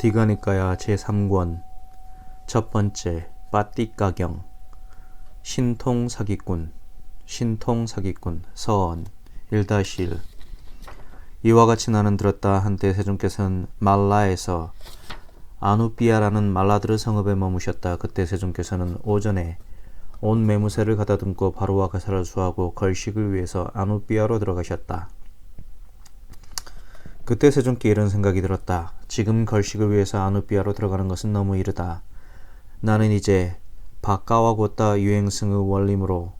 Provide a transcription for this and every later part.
디가니까야 제3권 첫 번째 빠띠가경 신통사기꾼 서언 1-1 이와 같이 나는 들었다. 한때 세종께서는 말라에서 아누비아라는 말라드르 성읍에 머무셨다. 그때 세종께서는 오전에 온 매무새를 가다듬고 바로와 가사를 수하고 걸식을 위해서 아누비아로 들어가셨다. 그때 세종께 이런 생각이 들었다. 지금 걸식을 위해서 아누비아로 들어가는 것은 너무 이르다. 나는 이제 바까와고따 유행승의 원림으로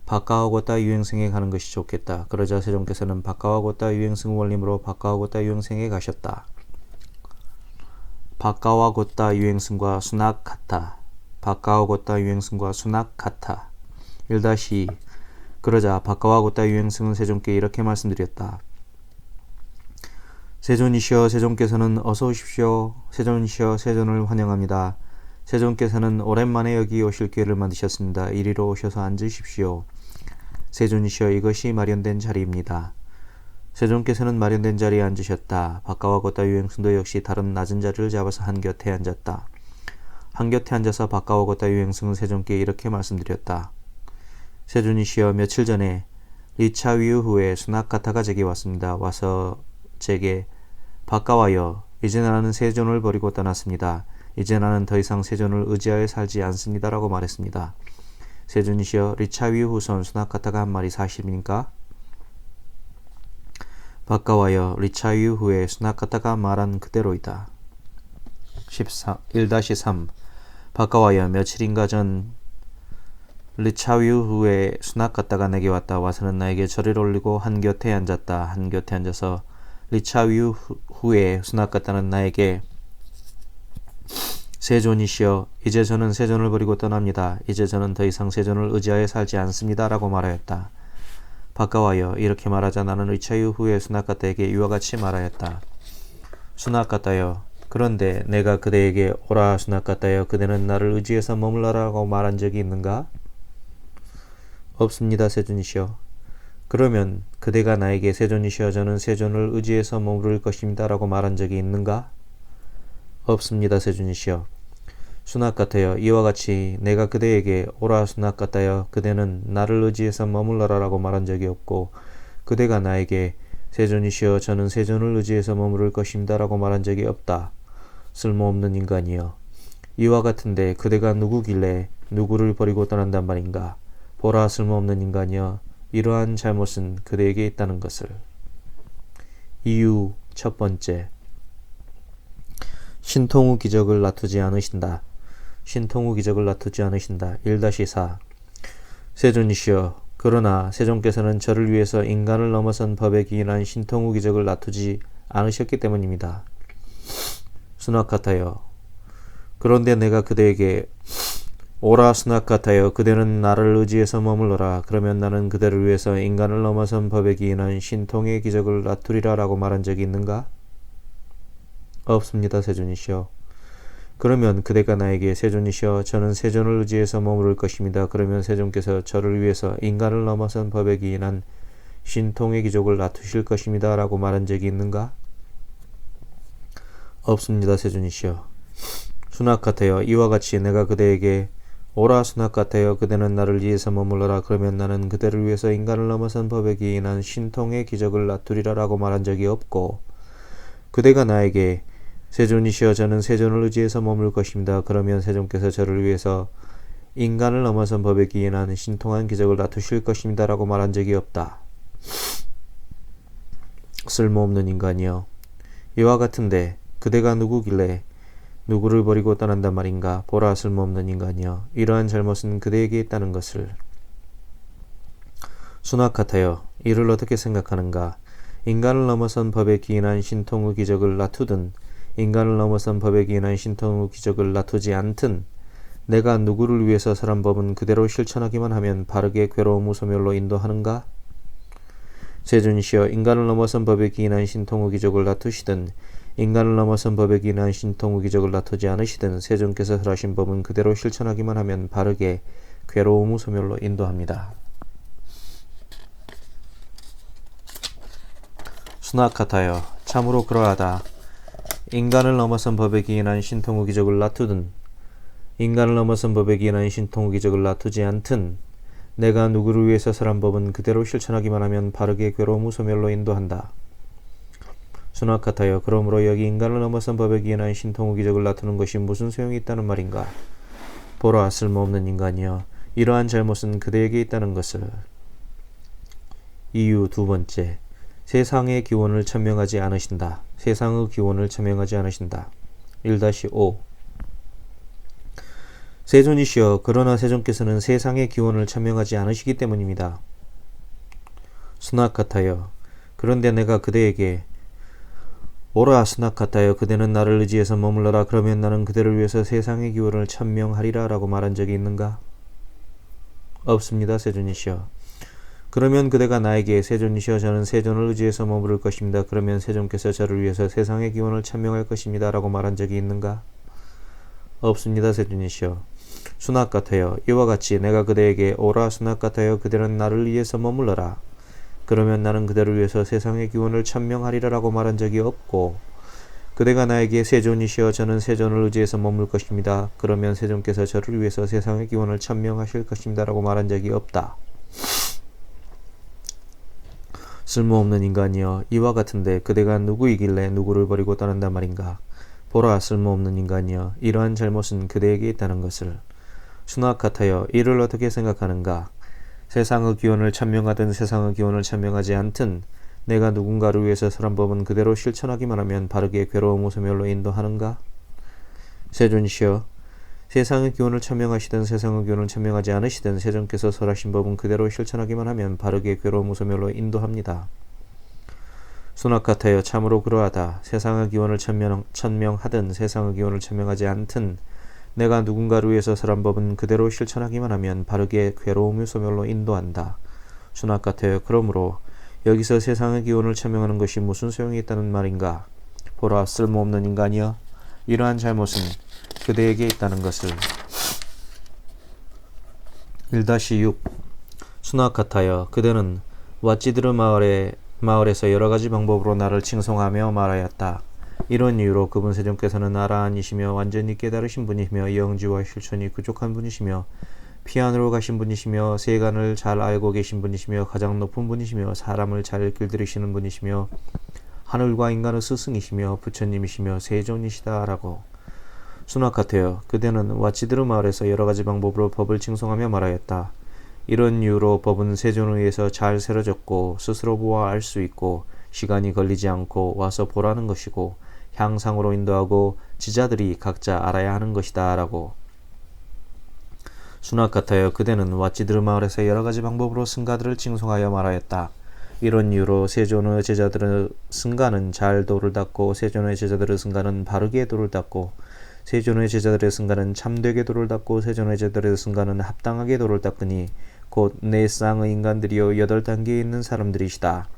바까와고따 유행승에 가는 것이 좋겠다. 그러자 세종께서는 바까와고따 유행승의 원림으로 바까와고따 유행승에 가셨다. 바까와고따 유행승과 수낙 같다. 바까와고따 유행승과 수낙 같다. 1-2 그러자 바까와고따 유행승은 세종께 이렇게 말씀드렸다. 세존이시여, 세종께서는 어서 오십시오. 세존이시여, 세존을 환영합니다. 세종께서는 오랜만에 여기 오실 기회를 만드셨습니다. 이리로 오셔서 앉으십시오. 세존이시여, 이것이 마련된 자리입니다. 세종께서는 마련된 자리에 앉으셨다. 바까와고따 유행승도 역시 다른 낮은 자리를 잡아서 한곁에 앉았다. 한곁에 앉아서 바까와고따 유행승은 세종께 이렇게 말씀드렸다. 세존이시여, 며칠 전에 리차위우 후에 수낙가타가 제게 왔습니다. 와서 제게 바까와여, 이제 나는 세존을 버리고 떠났습니다. 이제 나는 더 이상 세존을 의지하여 살지 않습니다. 라고 말했습니다. 세존이시여, 리차위우 후손 수낙가타가 한 말이 사실입니까? 바까와여, 리차위우 후에 수낙가타가 말한 그대로이다. 1-3 바까와여, 며칠인가 전 리차위우 후에 수낙가타가 내게 왔다. 와서는 나에게 절을 올리고 한곁에 앉았다. 한곁에 앉아서 리차위우 후에 수낙가타는 나에게 세존이시여, 이제 저는 세존을 버리고 떠납니다. 이제 저는 더 이상 세존을 의지하여 살지 않습니다. 라고 말하였다. 바까와여, 이렇게 말하자 나는 리차위우 후에 수낙가타에게 이와 같이 말하였다. 수낙가타여, 그런데 내가 그대에게 오라 수낙가타여, 그대는 나를 의지해서 머물러라고 말한 적이 있는가? 없습니다, 세존이시여. 그러면 그대가 나에게 세존이시여, 저는 세존을 의지해서 머무를 것입니다. 라고 말한 적이 있는가? 없습니다, 세존이시여. 수낙가타여, 이와 같이 내가 그대에게 오라 수낙가타여, 그대는 나를 의지해서 머물러라 라고 말한 적이 없고, 그대가 나에게 세존이시여, 저는 세존을 의지해서 머무를 것입니다. 라고 말한 적이 없다. 쓸모없는 인간이여. 이와 같은데 그대가 누구길래 누구를 버리고 떠난단 말인가? 보라, 쓸모없는 인간이여. 이러한 잘못은 그대에게 있다는 것을. 이유 첫 번째, 신통후 기적을 놔두지 않으신다. 신통후 기적을 놔두지 않으신다. 1-4 세존이시여, 그러나 세종께서는 저를 위해서 인간을 넘어선 법에 기인한 신통후 기적을 놔두지 않으셨기 때문입니다. 수낙가타여, 그런데 내가 그대에게 오라 수낙가타여, 그대는 나를 의지해서 머물러라. 그러면 나는 그대를 위해서 인간을 넘어선 법에 기인한 신통의 기적을 놔두리라 라고 말한 적이 있는가? 없습니다, 세존이시여. 그러면 그대가 나에게 세존이시여, 저는 세존을 의지해서 머무를 것입니다. 그러면 세존께서 저를 위해서 인간을 넘어선 법에 기인한 신통의 기적을 놔두실 것입니다. 라고 말한 적이 있는가? 없습니다, 세존이시여. 수낙가타여, 이와 같이 내가 그대에게 오라 수낙가타여, 그대는 나를 위해서 머물러라. 그러면 나는 그대를 위해서 인간을 넘어선 법에 기인한 신통의 기적을 놔두리라 라고 말한 적이 없고, 그대가 나에게 세존이시여, 저는 세존을 의지해서 머물 것입니다. 그러면 세존께서 저를 위해서 인간을 넘어선 법에 기인한 신통한 기적을 놔두실 것입니다. 라고 말한 적이 없다. 쓸모없는 인간이여. 이와 같은데 그대가 누구길래 누구를 버리고 떠난단 말인가? 보라, 쓸모없는 인간이여. 이러한 잘못은 그대에게 있다는 것을. 수낙가타여, 이를 어떻게 생각하는가? 인간을 넘어선 법에 기인한 신통의 기적을 놔두든 인간을 넘어선 법에 기인한 신통의 기적을 놔두지 않든 내가 누구를 위해서 살한 법은 그대로 실천하기만 하면 바르게 괴로움 소멸로 인도하는가? 세존이시여, 인간을 넘어선 법에 기인한 신통의 기적을 놔두시든 인간을 넘어선 법에 기인한 신통의 기적을 놔두지 않으시든 세존께서 설하신 법은 그대로 실천하기만 하면 바르게 괴로움 소멸로 인도합니다. 수낙가타여, 참으로 그러하다. 인간을 넘어선 법에 기인한 신통의 기적을 놔두든 인간을 넘어선 법에 기인한 신통의 기적을 놔두지 않든 내가 누구를 위해서 설한 법은 그대로 실천하기만 하면 바르게 괴로움 소멸로 인도한다. 수납 같아요. 그러므로 여기 인간을 넘어선 법에 기인한 신통의 기적을 놔두는 것이 무슨 소용이 있다는 말인가? 보라, 쓸모없는 인간이여, 이러한 잘못은 그대에게 있다는 것을. 이유 두 번째, 세상의 기원을 천명하지 않으신다. 세상의 기원을 천명하지 않으신다. 1-5 세존이시여, 그러나 세존께서는 세상의 기원을 천명하지 않으시기 때문입니다. 수납 같아요. 그런데 내가 그대에게 오라, 수납 같아요. 그대는 나를 의지해서 머물러라. 그러면 나는 그대를 위해서 세상의 기원을 천명하리라 라고 말한 적이 있는가? 없습니다, 세존이시여. 그러면 그대가 나에게 세존이시여, 저는 세존을 의지해서 머무를 것입니다. 그러면 세존께서 저를 위해서 세상의 기원을 천명할 것입니다 라고 말한 적이 있는가? 없습니다, 세존이시여. 수납 같아요. 이와 같이 내가 그대에게 오라, 수납 같아요. 그대는 나를 위해서 머물러라. 그러면 나는 그대를 위해서 세상의 기원을 천명하리라 라고 말한 적이 없고, 그대가 나에게 세존이시여, 저는 세존을 의지해서 머물 것입니다. 그러면 세존께서 저를 위해서 세상의 기원을 천명하실 것입니다 라고 말한 적이 없다. 쓸모없는 인간이여, 이와 같은데 그대가 누구이길래 누구를 버리고 떠난단 말인가? 보라, 쓸모없는 인간이여, 이러한 잘못은 그대에게 있다는 것을. 수납 같아요. 이를 어떻게 생각하는가? 세상의 기원을 천명하든 세상의 기원을 천명하지 않든 내가 누군가를 위해서 설한 법은 그대로 실천하기만 하면 바르게 괴로움 소멸로 인도하는가? 세존이시여, 세상의 기원을 천명하시든 세상의 기원을 천명하지 않으시든 세존께서 설하신 법은 그대로 실천하기만 하면 바르게 괴로움 소멸로 인도합니다. 수납 같아요. 참으로 그러하다. 세상의 기원을 천명하든 세상의 기원을 천명하지 않든 내가 누군가를 위해서 설한 법은 그대로 실천하기만 하면 바르게 괴로움의 소멸로 인도한다. 수납 같아요. 그러므로 여기서 세상의 기원을 천명하는 것이 무슨 소용이 있다는 말인가? 보라, 쓸모없는 인간이여, 이러한 잘못은 그대에게 있다는 것을. 1-6 수납 같아요. 그대는 왓지드르 마을에서 여러가지 방법으로 나를 칭송하며 말하였다. 이런 이유로 그분 세존께서는 아라한이시며 완전히 깨달으신 분이시며 영지와 실천이 부족한 분이시며 피안으로 가신 분이시며 세간을 잘 알고 계신 분이시며 가장 높은 분이시며 사람을 잘 길들이시는 분이시며 하늘과 인간의 스승이시며 부처님이시며 세존이시다라고. 수납 같아요. 그대는 왓지드르 마을에서 여러가지 방법으로 법을 칭송하며 말하였다. 이런 이유로 법은 세존에 의해서 잘 세워졌고 스스로 보아 알 수 있고 시간이 걸리지 않고 와서 보라는 것이고 향상으로 인도하고 지자들이 각자 알아야 하는 것이다 라고. 수납 같아요. 그대는 왓지드르 마을에서 여러가지 방법으로 승가들을 칭송하여 말하였다. 이런 이유로 세존의 제자들의 승가는 잘 도를 닦고 세존의 제자들의 승가는 바르게 도를 닦고 세존의 제자들의 승가는 참되게 도를 닦고 세존의 제자들의 승가는 합당하게 도를 닦으니 곧 네 쌍의 인간들이여 8단계에 있는 사람들이시다.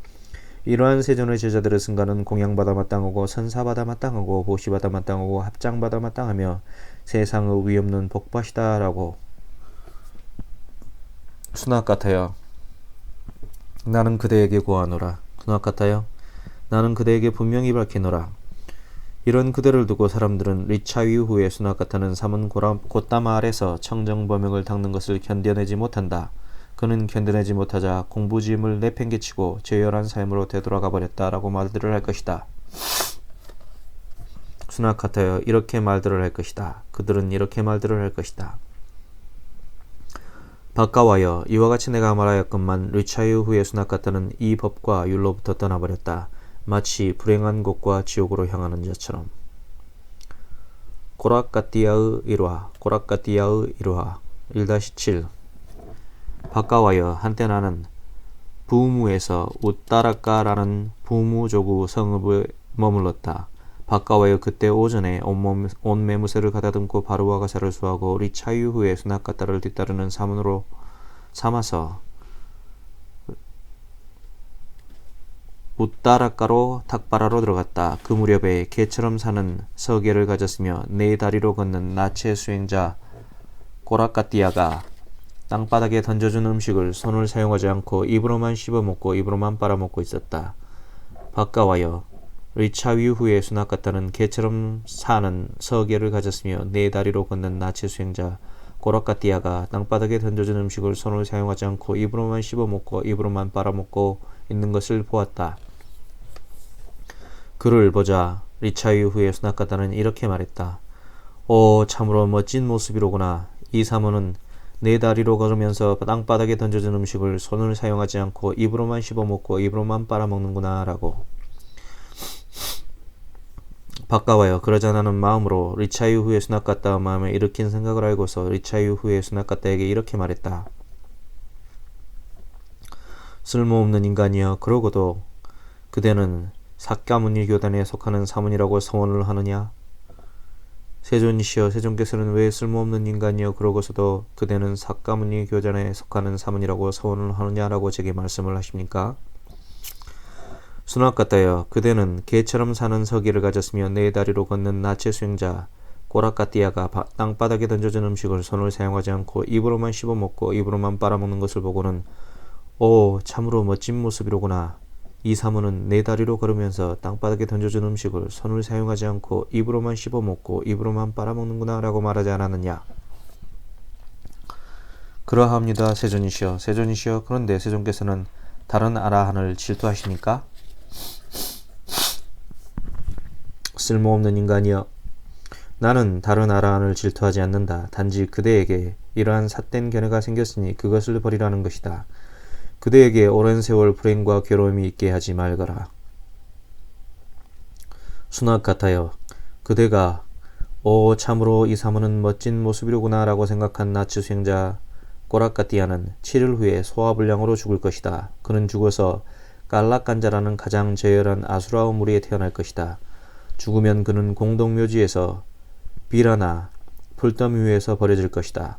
이러한 세존의 제자들의 승가는 공양받아 마땅하고 선사받아 마땅하고 보시받아 마땅하고 합장받아 마땅하며 세상의 위없는 복밭이다 라고. 수납 같아요. 나는 그대에게 고하노라. 수납 같아요. 나는 그대에게 분명히 밝히노라. 이런 그대를 두고 사람들은 리차위 후에 수납 같아는 삼은 곧다마 아래서 청정범역을 닦는 것을 견뎌내지 못한다. 그는 견뎌내지 못하자 공부지임을 내팽개치고 죄열한 삶으로 되돌아가 버렸다 라고 말들을 할 것이다. 수납 같아요. 이렇게 말들을 할 것이다. 그들은 이렇게 말들을 할 것이다. 바까와여, 이와 같이 내가 말하였건만 리차유 후에 수납 같아는 이 법과 율로부터 떠나버렸다. 마치 불행한 곳과 지옥으로 향하는 자처럼. 고락가띠아의 일화 1-7 바까와여, 한때 나는 부무에서 우따라까라는 부무조구 성읍에 머물렀다. 바까와여, 그때 오전에 온 매무새를 가다듬고 바루와 가사를 수하고 리차유 후에 수납가따를 뒤따르는 사문으로 삼아서 우따라까로 탁바라로 들어갔다. 그 무렵에 개처럼 사는 서개를 가졌으며 네 다리로 걷는 나체 수행자 고라카띠아가 땅바닥에 던져준 음식을 손을 사용하지 않고 입으로만 씹어먹고 입으로만 빨아먹고 있었다. 바까와여, 리차위 후에 수납갔다는 개처럼 사는 서계를 가졌으며 네 다리로 걷는 나체 수행자 고라카띠아가 땅바닥에 던져진 음식을 손을 사용하지 않고 입으로만 씹어먹고 입으로만 빨아먹고 있는 것을 보았다. 그를 보자 리차위 후에 수납갔다는 이렇게 말했다. 오, 참으로 멋진 모습이로구나. 이 사모는 네 다리로 걸으면서 땅바닥에 던져진 음식을 손을 사용하지 않고 입으로만 씹어먹고 입으로만 빨아먹는구나 라고. 바까와요. 그러자 나는 마음으로 리차유 후에 수납갔다 마음에 일으킨 생각을 알고서 리차유 후에 수납갔다에게 이렇게 말했다. 쓸모없는 인간이여, 그러고도 그대는 삭가문니 교단에 속하는 사문이라고 서원을 하느냐? 세존이시여, 세존께서는 왜 쓸모없는 인간이여 그러고서도 그대는 삭가문니 교단에 속하는 사문이라고 서원을 하느냐라고 제게 말씀을 하십니까? 수납갔다여, 그대는 개처럼 사는 서기를 가졌으며 네 다리로 걷는 나체 수행자 꼬라카띠아가 땅바닥에 던져진 음식을 손을 사용하지 않고 입으로만 씹어먹고 입으로만 빨아먹는 것을 보고는 오, 참으로 멋진 모습이로구나. 이 사문은 네 다리로 걸으면서 땅바닥에 던져진 음식을 손을 사용하지 않고 입으로만 씹어먹고 입으로만 빨아먹는구나 라고 말하지 않았느냐. 그러합니다. 세존이시여, 세존이시여. 그런데 세존께서는 다른 아라한을 질투하십니까? 쓸모없는 인간이여, 나는 다른 아라한을 질투하지 않는다. 단지 그대에게 이러한 삿된 견해가 생겼으니 그것을 버리라는 것이다. 그대에게 오랜 세월 불행과 괴로움이 있게 하지 말거라. 수납 같아요. 그대가 오, 참으로 이 사문은 멋진 모습이로구나 라고 생각한 나치 수행자 꼬라카띠아는 7일 후에 소화불량으로 죽을 것이다. 그는 죽어서 깔락간자라는 가장 저열한 아수라우 무리에 태어날 것이다. 죽으면 그는 공동묘지에서 비라나 풀더미 위에서 버려질 것이다.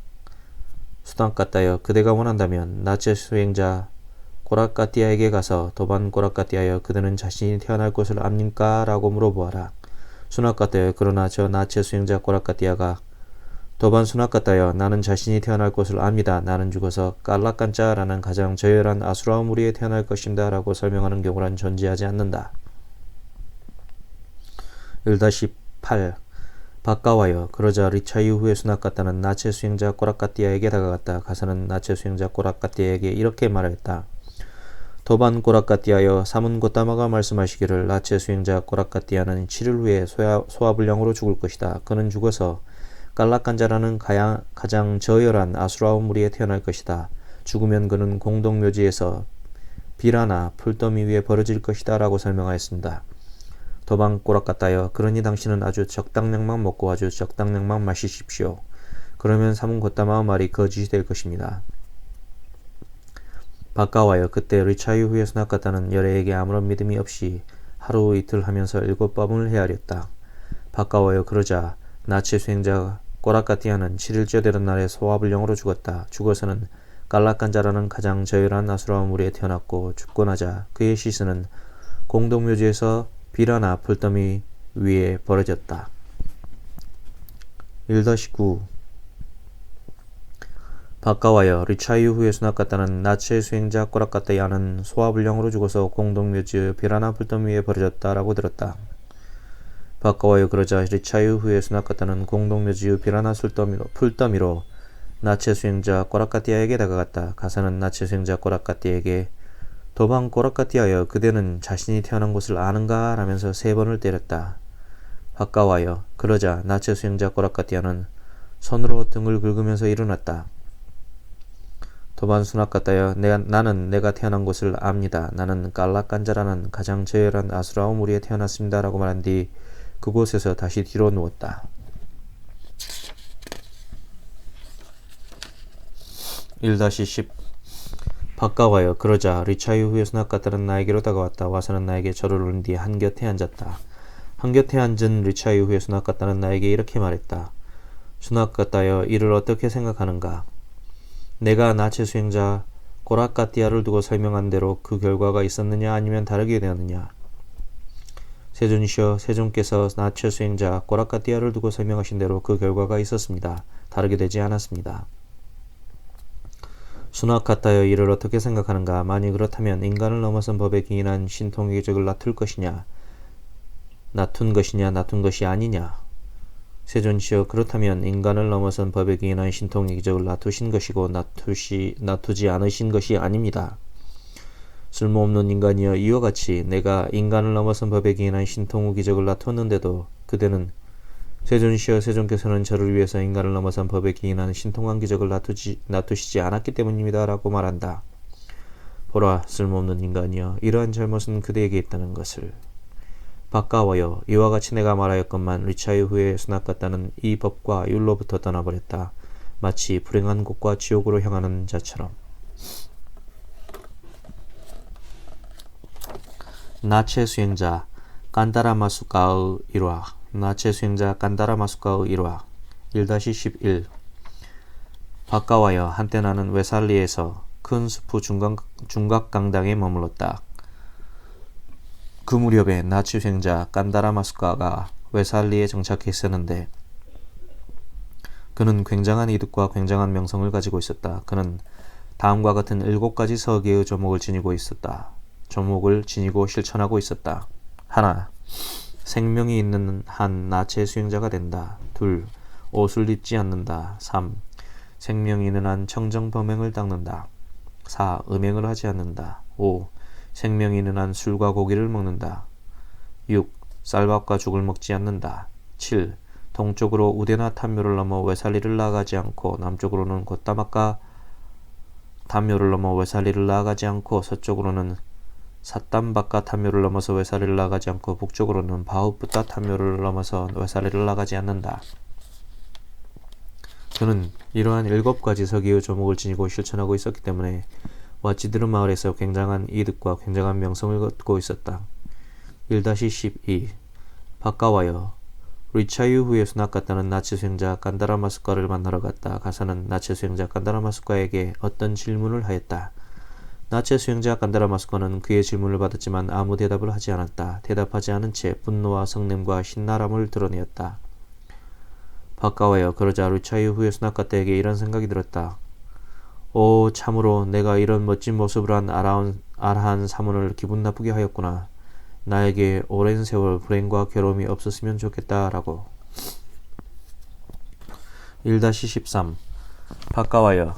수납 같다여, 그대가 원한다면 나체 수행자 꼬라카띠아에게 가서 도반 꼬라카띠아여, 그대는 자신이 태어날 곳을 압니까? 라고 물어보아라. 수납 같다여, 그러나 저 나체 수행자 꼬라카띠아가 도반 수납 같다여, 나는 자신이 태어날 곳을 압니다. 나는 죽어서 깔락간자라는 가장 저열한 아수라우 무리에 태어날 것입니다. 라고 설명하는 경우란 존재하지 않는다. 1-8 바까와요. 그러자 리차유 후에 수납 같다는 나체 수행자 꼬라카띠아에게 다가갔다. 가서는 나체 수행자 꼬라카띠아에게 이렇게 말했다. 도반 꼬라카띠아여, 사문 고타마가 말씀하시기를 나체 수행자 꼬라카띠아는 7일 후에 소화불량으로 죽을 것이다. 그는 죽어서 깔락간자라는 가장 저열한 아수라우 무리에 태어날 것이다. 죽으면 그는 공동묘지에서 비라나 풀더미 위에 버려질 것이다 라고 설명하였습니다. 도반 꼬라카띠아여, 그러니 당신은 아주 적당량만 먹고 아주 적당량만 마시십시오. 그러면 사문 고타마의 말이 거짓이 될 것입니다. 바까와요. 그때 리차유 후에 수납 같다는 열애에게 아무런 믿음이 없이 하루 이틀 하면서 7밤을 헤아렸다. 바까와요. 그러자 나체 수행자 꼬라카띠아는 7일째 되는 날에 소화불량으로 죽었다. 죽어서는 깔락간자라는 가장 저열한 아수라우 무리에 태어났고, 죽고 나자 그의 시신은 공동묘지에서 비라나 풀더미 위에 버려졌다. 1-9 바까와요. 리차유 후에 수납 같다는 나체 수행자 꼬라카띠아는 소화불량으로 죽어서 공동묘지의 비라나 풀더미 위에 버려졌다라고 들었다. 바까와요. 그러자 리차유 후에 수납 같다는 공동묘지의 비라나 풀더미로 나체 수행자 꼬라카띠아에게 다가갔다. 가서는 나체 수행자 꼬라카띠아에게 도반 꼬라카띠아여, 그대는 자신이 태어난 곳을 아는가? 라면서 3번을 때렸다. 바까와요. 그러자 나체 수행자 꼬라카띠아는 손으로 등을 긁으면서 일어났다. 도반 수납 같다여, 나는 내가 태어난 곳을 압니다. 나는 깔락간자라는 가장 저열한 아수라우 무리에 태어났습니다. 라고 말한 뒤 그곳에서 다시 뒤로 누웠다. 1-10 바까와요. 그러자 리차유 후에 수납 같다는 나에게로 다가왔다. 와서는 나에게 절을 올린 뒤 한곁에 앉았다. 한곁에 앉은 리차유 후에 수납 같다는 나에게 이렇게 말했다. 수납 같다여, 이를 어떻게 생각하는가? 내가 나체 수행자 꼬라카띠아를 두고 설명한 대로 그 결과가 있었느냐 아니면 다르게 되었느냐? 세존이시여, 세존께서 나체 수행자 꼬라카띠아를 두고 설명하신 대로 그 결과가 있었습니다. 다르게 되지 않았습니다. 수납 같다여, 이를 어떻게 생각하는가? 만일 그렇다면 인간을 넘어선 법에 기인한 신통계적을 다툴 것이냐? 놔둔 것이냐 놔둔 것이 아니냐. 세존시여 그렇다면 인간을 넘어선 법에 기인한 신통의 기적을 놔두신 것이고 놔두지 않으신 것이 아닙니다. 쓸모없는 인간이여 이와 같이 내가 인간을 넘어선 법에 기인한 신통의 기적을 놔두었는데도 그대는 세존시여 세존께서는 저를 위해서 인간을 넘어선 법에 기인한 신통한 기적을 놔두시지 않았기 때문입니다. 라고 말한다. 보라 쓸모없는 인간이여 이러한 잘못은 그대에게 있다는 것을. 바까워여 이와 같이 내가 말하였건만 리차이 후에 수납 같다는 이 법과 율로부터 떠나버렸다. 마치 불행한 곳과 지옥으로 향하는 자처럼. 나체 수행자 깐다라마수카의 일화. 나체 수행자 깐다라마수카의 일화 1-11. 바까와여 한때 나는 웨살리에서 큰 수프 중각강당에 머물렀다. 그 무렵에 나치 수행자 깐다라마수카가 웨살리에 정착했었는데 그는 굉장한 이득과 굉장한 명성을 가지고 있었다. 그는 다음과 같은 7가지 서기의 조목을 지니고 실천하고 있었다. 하나, 생명이 있는 한 나체 수행자가 된다. 2. 옷을 입지 않는다. 3. 생명이 있는 한 청정범행을 닦는다. 4. 음행을 하지 않는다. 5. 생명이 있는 한 술과 고기를 먹는다. 6. 쌀밥과 죽을 먹지 않는다. 7. 동쪽으로 우데나 탄묘를 넘어 웨살리를 나아가지 않고 남쪽으로는 곧다마카 탄묘를 넘어 웨살리를 나아가지 않고 서쪽으로는 사땀바카 탄묘를 넘어서 웨살리를 나아가지 않고 북쪽으로는 바우프타 탄묘를 넘어서 웨살리를 나아가지 않는다. 그는 이러한 7가지 서기의 조목을 지니고 실천하고 있었기 때문에 와치드르 마을에서 굉장한 이득과 굉장한 명성을 얻고 있었다. 1-12. 바까와여 리차유 후에 수납 갔다는 나치 수행자 깐다라마수카를 만나러 갔다. 가서는 나치 수행자 깐다라마수카에게 어떤 질문을 하였다. 나치 수행자 깐다라마수카는 그의 질문을 받았지만 아무 대답을 하지 않았다. 대답하지 않은 채 분노와 성냄과 신랄함을 드러내었다. 바까와여 그러자 리차유 후에 수납 갔다에게 이런 생각이 들었다. 오 참으로 내가 이런 멋진 모습을 한 아라한 사문을 기분 나쁘게 하였구나. 나에게 오랜 세월 불행과 괴로움이 없었으면 좋겠다. 라고. 1-13. 바까와여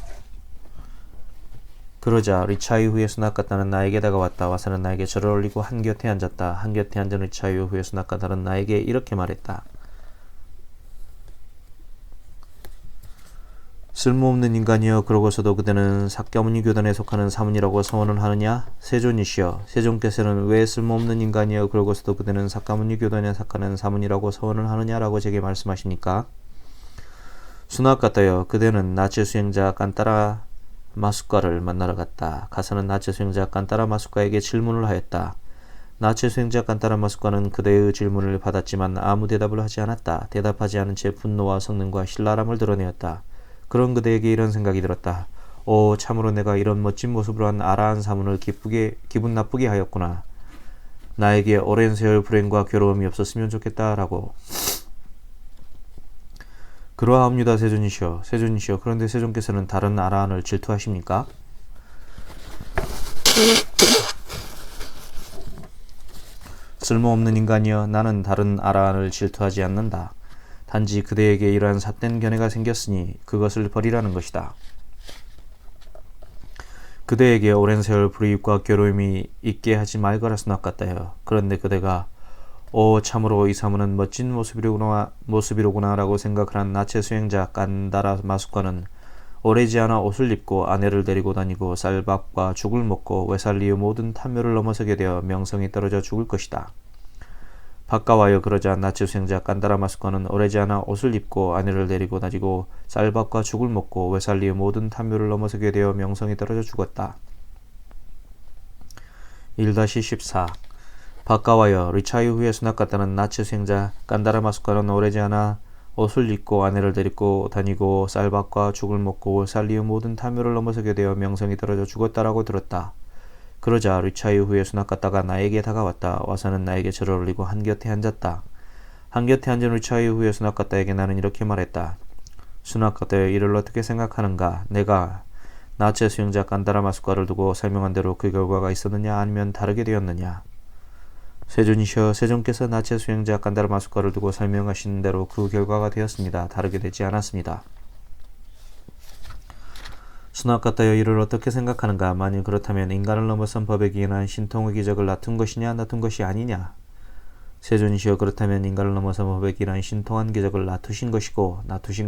그러자 리차이 후에 수납 갔다는 나에게 다가왔다. 와서는 나에게 절을 올리고 한곁에 앉았다. 한곁에 앉은 리차이 후에 수납 갔다는 나에게 이렇게 말했다. 쓸모없는 인간이여 그러고서도 그대는 사카무니 교단에 속하는 사문이라고 서원을 하느냐? 세존이시여 세존께서는 왜 쓸모없는 인간이여 그러고서도 그대는 사카무니 교단에 속하는 사문이라고 서원을 하느냐라고 제게 말씀하십니까? 수납 같다여 그대는 나치 수행자 깐따라 마수카를 만나러 갔다. 가서는 나치 수행자 깐따라 마수카에게 질문을 하였다. 나치 수행자 깐따라 마수카는 그대의 질문을 받았지만 아무 대답을 하지 않았다. 대답하지 않은 채 분노와 성능과 신랄함을 드러내었다. 그런 그대에게 이런 생각이 들었다. 오 참으로 내가 이런 멋진 모습으로 한 아라한 사문을 기분 나쁘게 하였구나. 나에게 오랜 세월 불행과 괴로움이 없었으면 좋겠다. 라고. 그러하옵니다. 세존이시여. 세존이시여. 그런데 세존께서는 다른 아라한을 질투하십니까? 쓸모없는 인간이여 나는 다른 아라한을 질투하지 않는다. 단지 그대에게 이러한 삿된 견해가 생겼으니 그것을 버리라는 것이다. 그대에게 오랜 세월 불이익과 괴로움이 있게 하지 말거라 수납 같다요. 그런데 그대가 오 참으로 이 사문은 멋진 모습이로구나 라고 생각을 한 나체 수행자 깐다라 마수카는 오래지 않아 옷을 입고 아내를 데리고 다니고 쌀밥과 죽을 먹고 웨살리의 모든 탐묘를 넘어서게 되어 명성이 떨어져 죽을 것이다. 바까와여 그러자 나치 수행자 깐다라 마수카는 오래지 않아 옷을 입고 아내를 데리고 다니고 쌀밥과 죽을 먹고 웨살리의 모든 탐묘를 넘어서게 되어 명성이 떨어져 죽었다. 1-14. 바까와여 리차이 후에 수납 갔다는 나치 수행자 깐다라 마수카는 오래지 않아 옷을 입고 아내를 데리고 다니고 쌀밥과 죽을 먹고 웨살리의 모든 탐묘를 넘어서게 되어 명성이 떨어져 죽었다라고 들었다. 그러자 리차이 후에 수납 갔다가 나에게 다가왔다. 와서는 나에게 절을 올리고 한곁에 앉았다. 한곁에 앉은 리차이 후에 수납 갔다에게 나는 이렇게 말했다. 수납 갔다여 이를 어떻게 생각하는가? 내가 나체 수행자 깐다라 마수카를 두고 설명한 대로 그 결과가 있었느냐 아니면 다르게 되었느냐? 세존이시여 세존께서 나체 수행자 간다르 마숫가를 두고 설명하신 대로 그 결과가 되었습니다. 다르게 되지 않았습니다. 수나카타여 이를 어떻게 생각하는가? 만일 그렇다면 인간을 넘어선 법에 기인한 신통의 기적을 놔둔 것이냐 놔둔 것이 아니냐? 세존이시여 그렇다면 인간을 넘어선 법에 기인한 신통한 기적을 놔두신 것이고 놔두지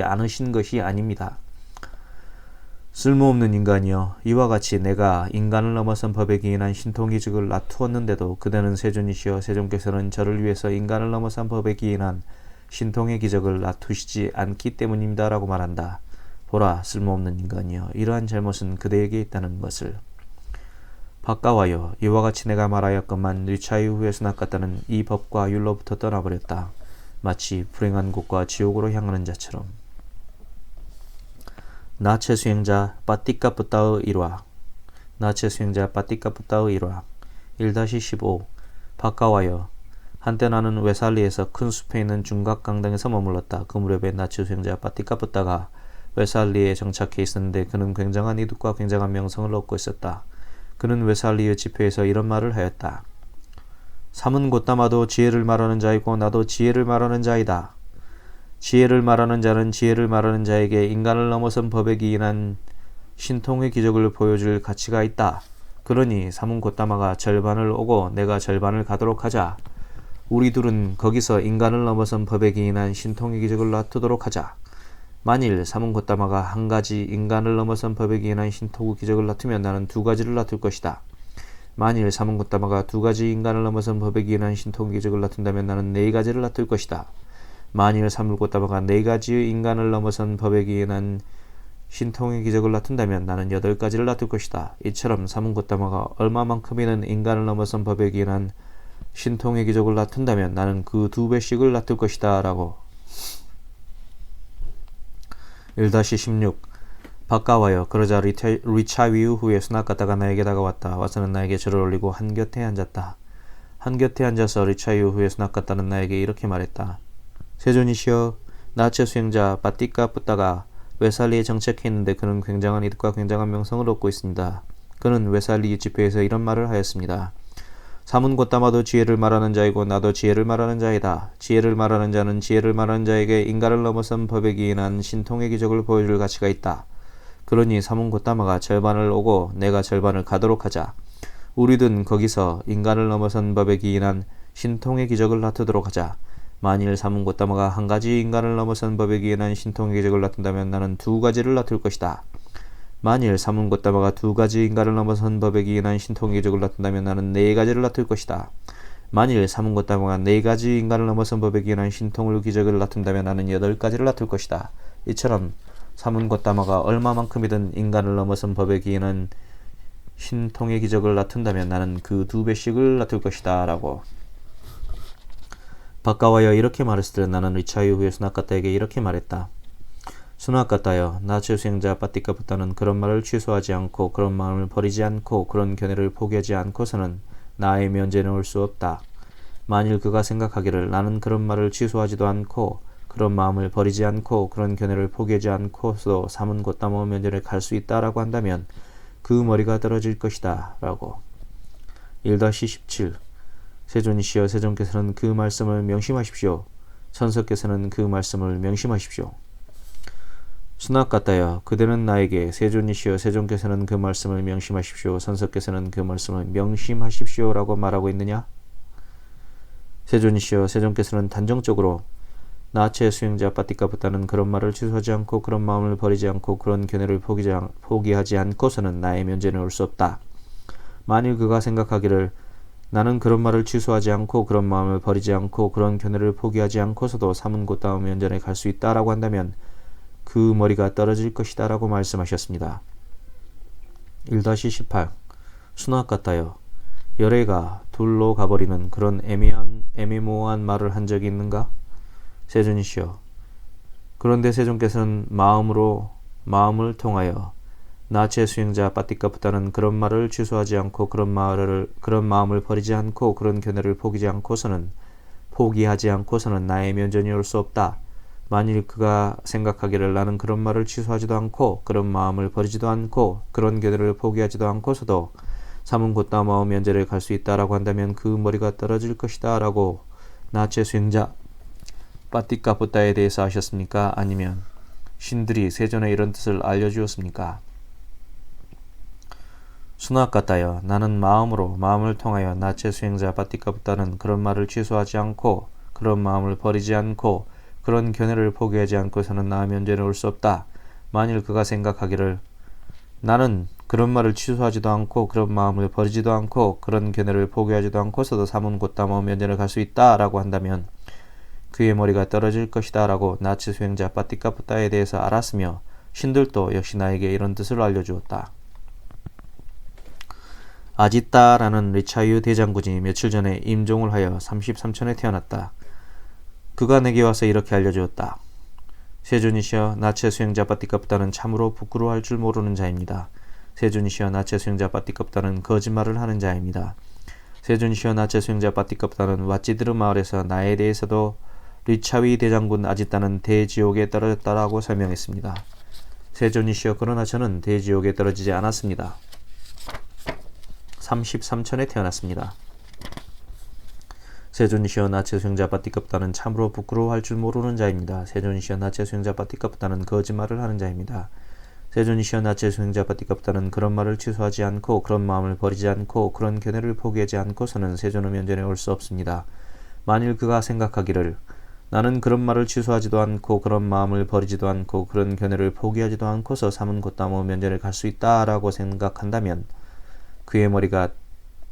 않으신 것이 아닙니다. 쓸모없는 인간이여 이와 같이 내가 인간을 넘어선 법에 기인한 신통기적을 놔두었는데도 그대는 세존이시여 세존께서는 저를 위해서 인간을 넘어선 법에 기인한 신통의 기적을 놔두시지 않기 때문입니다 라고 말한다. 보라 쓸모없는 인간이여 이러한 잘못은 그대에게 있다는 것을. 바까와여 이와 같이 내가 말하였건만 리차이 후에 수나카타는 이 법과 율로부터 떠나버렸다. 마치 불행한 곳과 지옥으로 향하는 자처럼. 나체 수행자 빠띠까뿌따의 일화. 나체 수행자 빠띠까뿌따의 일화 1-15 바까와여 한때 나는 웨살리에서 큰 숲에 있는 중각 강당에서 머물렀다. 그 무렵에 나체 수행자 빠띠까뿌따가 웨살리에 정착해 있었는데 그는 굉장한 이득과 굉장한 명성을 얻고 있었다. 그는 웨살리의 집회에서 이런 말을 하였다. 삼은 곧담아도 지혜를 말하는 자이고 나도 지혜를 말하는 자이다. 지혜를 말하는 자는 지혜를 말하는 자에게 인간을 넘어선 법에 기인한 신통의 기적을 보여줄 가치가 있다. 그러니 삼은 곧담아가 절반을 오고 내가 절반을 가도록 하자. 우리 둘은 거기서 인간을 넘어선 법에 기인한 신통의 기적을 놔두도록 하자. 만일 삼은 곧담아가 한 가지 인간을 넘어선 법에 기인한 신통의 기적을 놔두면 나는 두 가지를 놔둘 것이다. 만일 삼은 곧담아가 두 가지 인간을 넘어선 법에 기인한 신통의 기적을 놔둔다면 나는 네 가지를 놔둘 것이다. 만일 삼을 곧담아가 네 가지의 인간을 넘어선 법에 기인한 신통의 기적을 놔둔다면 나는 8가지를 놔둘 것이다. 이처럼 삼은 곧담아가 얼마만큼이는 인간을 넘어선 법에 기인한 신통의 기적을 놔둔다면 나는 그 2배씩을 놔둘 것이다. 라고. 1-16 바까와여 그러자 리차위우 후에 수나카타가 나에게 다가왔다. 와서는 나에게 절을 올리고 한곁에 앉았다. 한곁에 앉아서 리차위우 후에 수나카타는 나에게 이렇게 말했다. 세존이시여 나체 수행자 빠띠까뿌따가 웨살리에 정착해 있는데 그는 굉장한 이득과 굉장한 명성을 얻고 있습니다. 그는 웨살리 집회에서 이런 말을 하였습니다. 삼은 곧담아도 지혜를 말하는 자이고 나도 지혜를 말하는 자이다. 지혜를 말하는 자는 지혜를 말하는 자에게 인간을 넘어선 법에 기인한 신통의 기적을 보여줄 가치가 있다. 그러니 삼은 곧담아가 절반을 오고 내가 절반을 가도록 하자. 우리든 거기서 인간을 넘어선 법에 기인한 신통의 기적을 놔두도록 하자. 만일 삼은 곧담아가 한 가지 인간을 넘어선 법에 기인한 신통의 기적을 놔둔다면 나는 2가지를 놔둘 것이다. 만일 삼은 곧담아가 2가지 인간을 넘어선 법에 기인한 신통의 기적을 놔둔다면 나는 4가지를 놔둘 것이다. 만일 삼은 곧담아가 4가지 인간을 넘어선 법에 기인한 신통의 기적을 놔둔다면 나는 8가지를 놔둘 것이다. 이처럼 삼은 곧담아가 얼마만큼이든 인간을 넘어선 법에 기인한 신통의 기적을 놔둔다면 나는 그 2배씩을 놔둘 것이다. 라고. 바까와여 이렇게 말했을 때 나는 리차이 후에 수나카타에게 이렇게 말했다. 수나카타여 나체 수행자 빠띠까뿌따는 그런 말을 취소하지 않고 그런 마음을 버리지 않고 그런 견해를 포기하지 않고서는 나의 면제는 올 수 없다. 만일 그가 생각하기를 나는 그런 말을 취소하지도 않고 그런 마음을 버리지 않고 그런 견해를 포기하지 않고서도 삼은 곧담아 면제를 갈 수 있다라고 한다면 그 머리가 떨어질 것이다. 라고. 1-17 세존이시여 세존께서는 그 말씀을 명심하십시오. 선석께서는 그 말씀을 명심하십시오. 수나카타여 그대는 나에게 세존이시여 세존께서는 그 말씀을 명심하십시오. 선석께서는 그 말씀을 명심하십시오 라고 말하고 있느냐? 세존이시여 세존께서는 단정적으로 나체 수행자 빠띠까뿌따는 그런 말을 취소하지 않고 그런 마음을 버리지 않고 그런 견해를 포기하지 않고서는 나의 면제는 올 수 없다. 만일 그가 생각하기를 나는 그런 말을 취소하지 않고 그런 마음을 버리지 않고 그런 견해를 포기하지 않고서도 삼은 곧담아 면전에 갈 수 있다라고 한다면 그 머리가 떨어질 것이다 라고 말씀하셨습니다. 1-18 수나카타여 열애가 둘로 가버리는 그런 애매모호한 말을 한 적이 있는가? 세존이시여 그런데 세존께서는 마음을 통하여 나체 수행자 빠띠까뿌따는 그런 말을 취소하지 않고 그런 마음을 버리지 않고 그런 견해를 포기하지 않고서는 나의 면전이 올 수 없다. 만일 그가 생각하기를 나는 그런 말을 취소하지도 않고 그런 마음을 버리지도 않고 그런 견해를 포기하지도 않고서도 삼은 곧다마오 면제를 갈 수 있다라고 한다면 그 머리가 떨어질 것이다 라고 나체 수행자 빠띠까뿌따에 대해서 아셨습니까? 아니면 신들이 세존에 이런 뜻을 알려주었습니까? 수납 같다여 나는 마음을 통하여 나체 수행자 빠띠까뿌따는 그런 말을 취소하지 않고 그런 마음을 버리지 않고 그런 견해를 포기하지 않고서는 나 면전에 올 수 없다. 만일 그가 생각하기를 나는 그런 말을 취소하지도 않고 그런 마음을 버리지도 않고 그런 견해를 포기하지도 않고서도 삼은 곧다마오 면전에 갈 수 있다 라고 한다면 그의 머리가 떨어질 것이다 라고 나치 수행자 빠띠까뿌따에 대해서 알았으며 신들도 역시 나에게 이런 뜻을 알려주었다. 아지따라는 리차유 대장군이 며칠 전에 임종을 하여 33촌에 태어났다. 그가 내게 와서 이렇게 알려주었다. 세존이시여 나체 수행자 빠띠까뿌따는 참으로 부끄러워할 줄 모르는 자입니다. 세존이시여 나체 수행자 빠띠까뿌따는 거짓말을 하는 자입니다. 세존이시여 나체 수행자 빠띠까뿌따는 왓지드르 마을에서 나에 대해서도 리차위 대장군 아지따는 대지옥에 떨어졌다라고 설명했습니다. 세존이시여 그러나 저는 대지옥에 떨어지지 않았습니다. 33촌에 태어났습니다. 세존이시여 나체 수행자 빠띠까뿌따는 참으로 부끄러워할 줄 모르는 자입니다. 세존이시여 나체 수행자 빠띠까뿌따는 거짓말을 하는 자입니다. 세존이시여 나체 수행자 빠띠까뿌따는 그런 말을 취소하지 않고 그런 마음을 버리지 않고 그런 견해를 포기하지 않고서는 세존의 면전에 올 수 없습니다. 만일 그가 생각하기를 나는 그런 말을 취소하지도 않고 그런 마음을 버리지도 않고 그런 견해를 포기하지도 않고서 삼은 곧다마오 면전에 갈 수 있다 라고 생각한다면 그의 머리가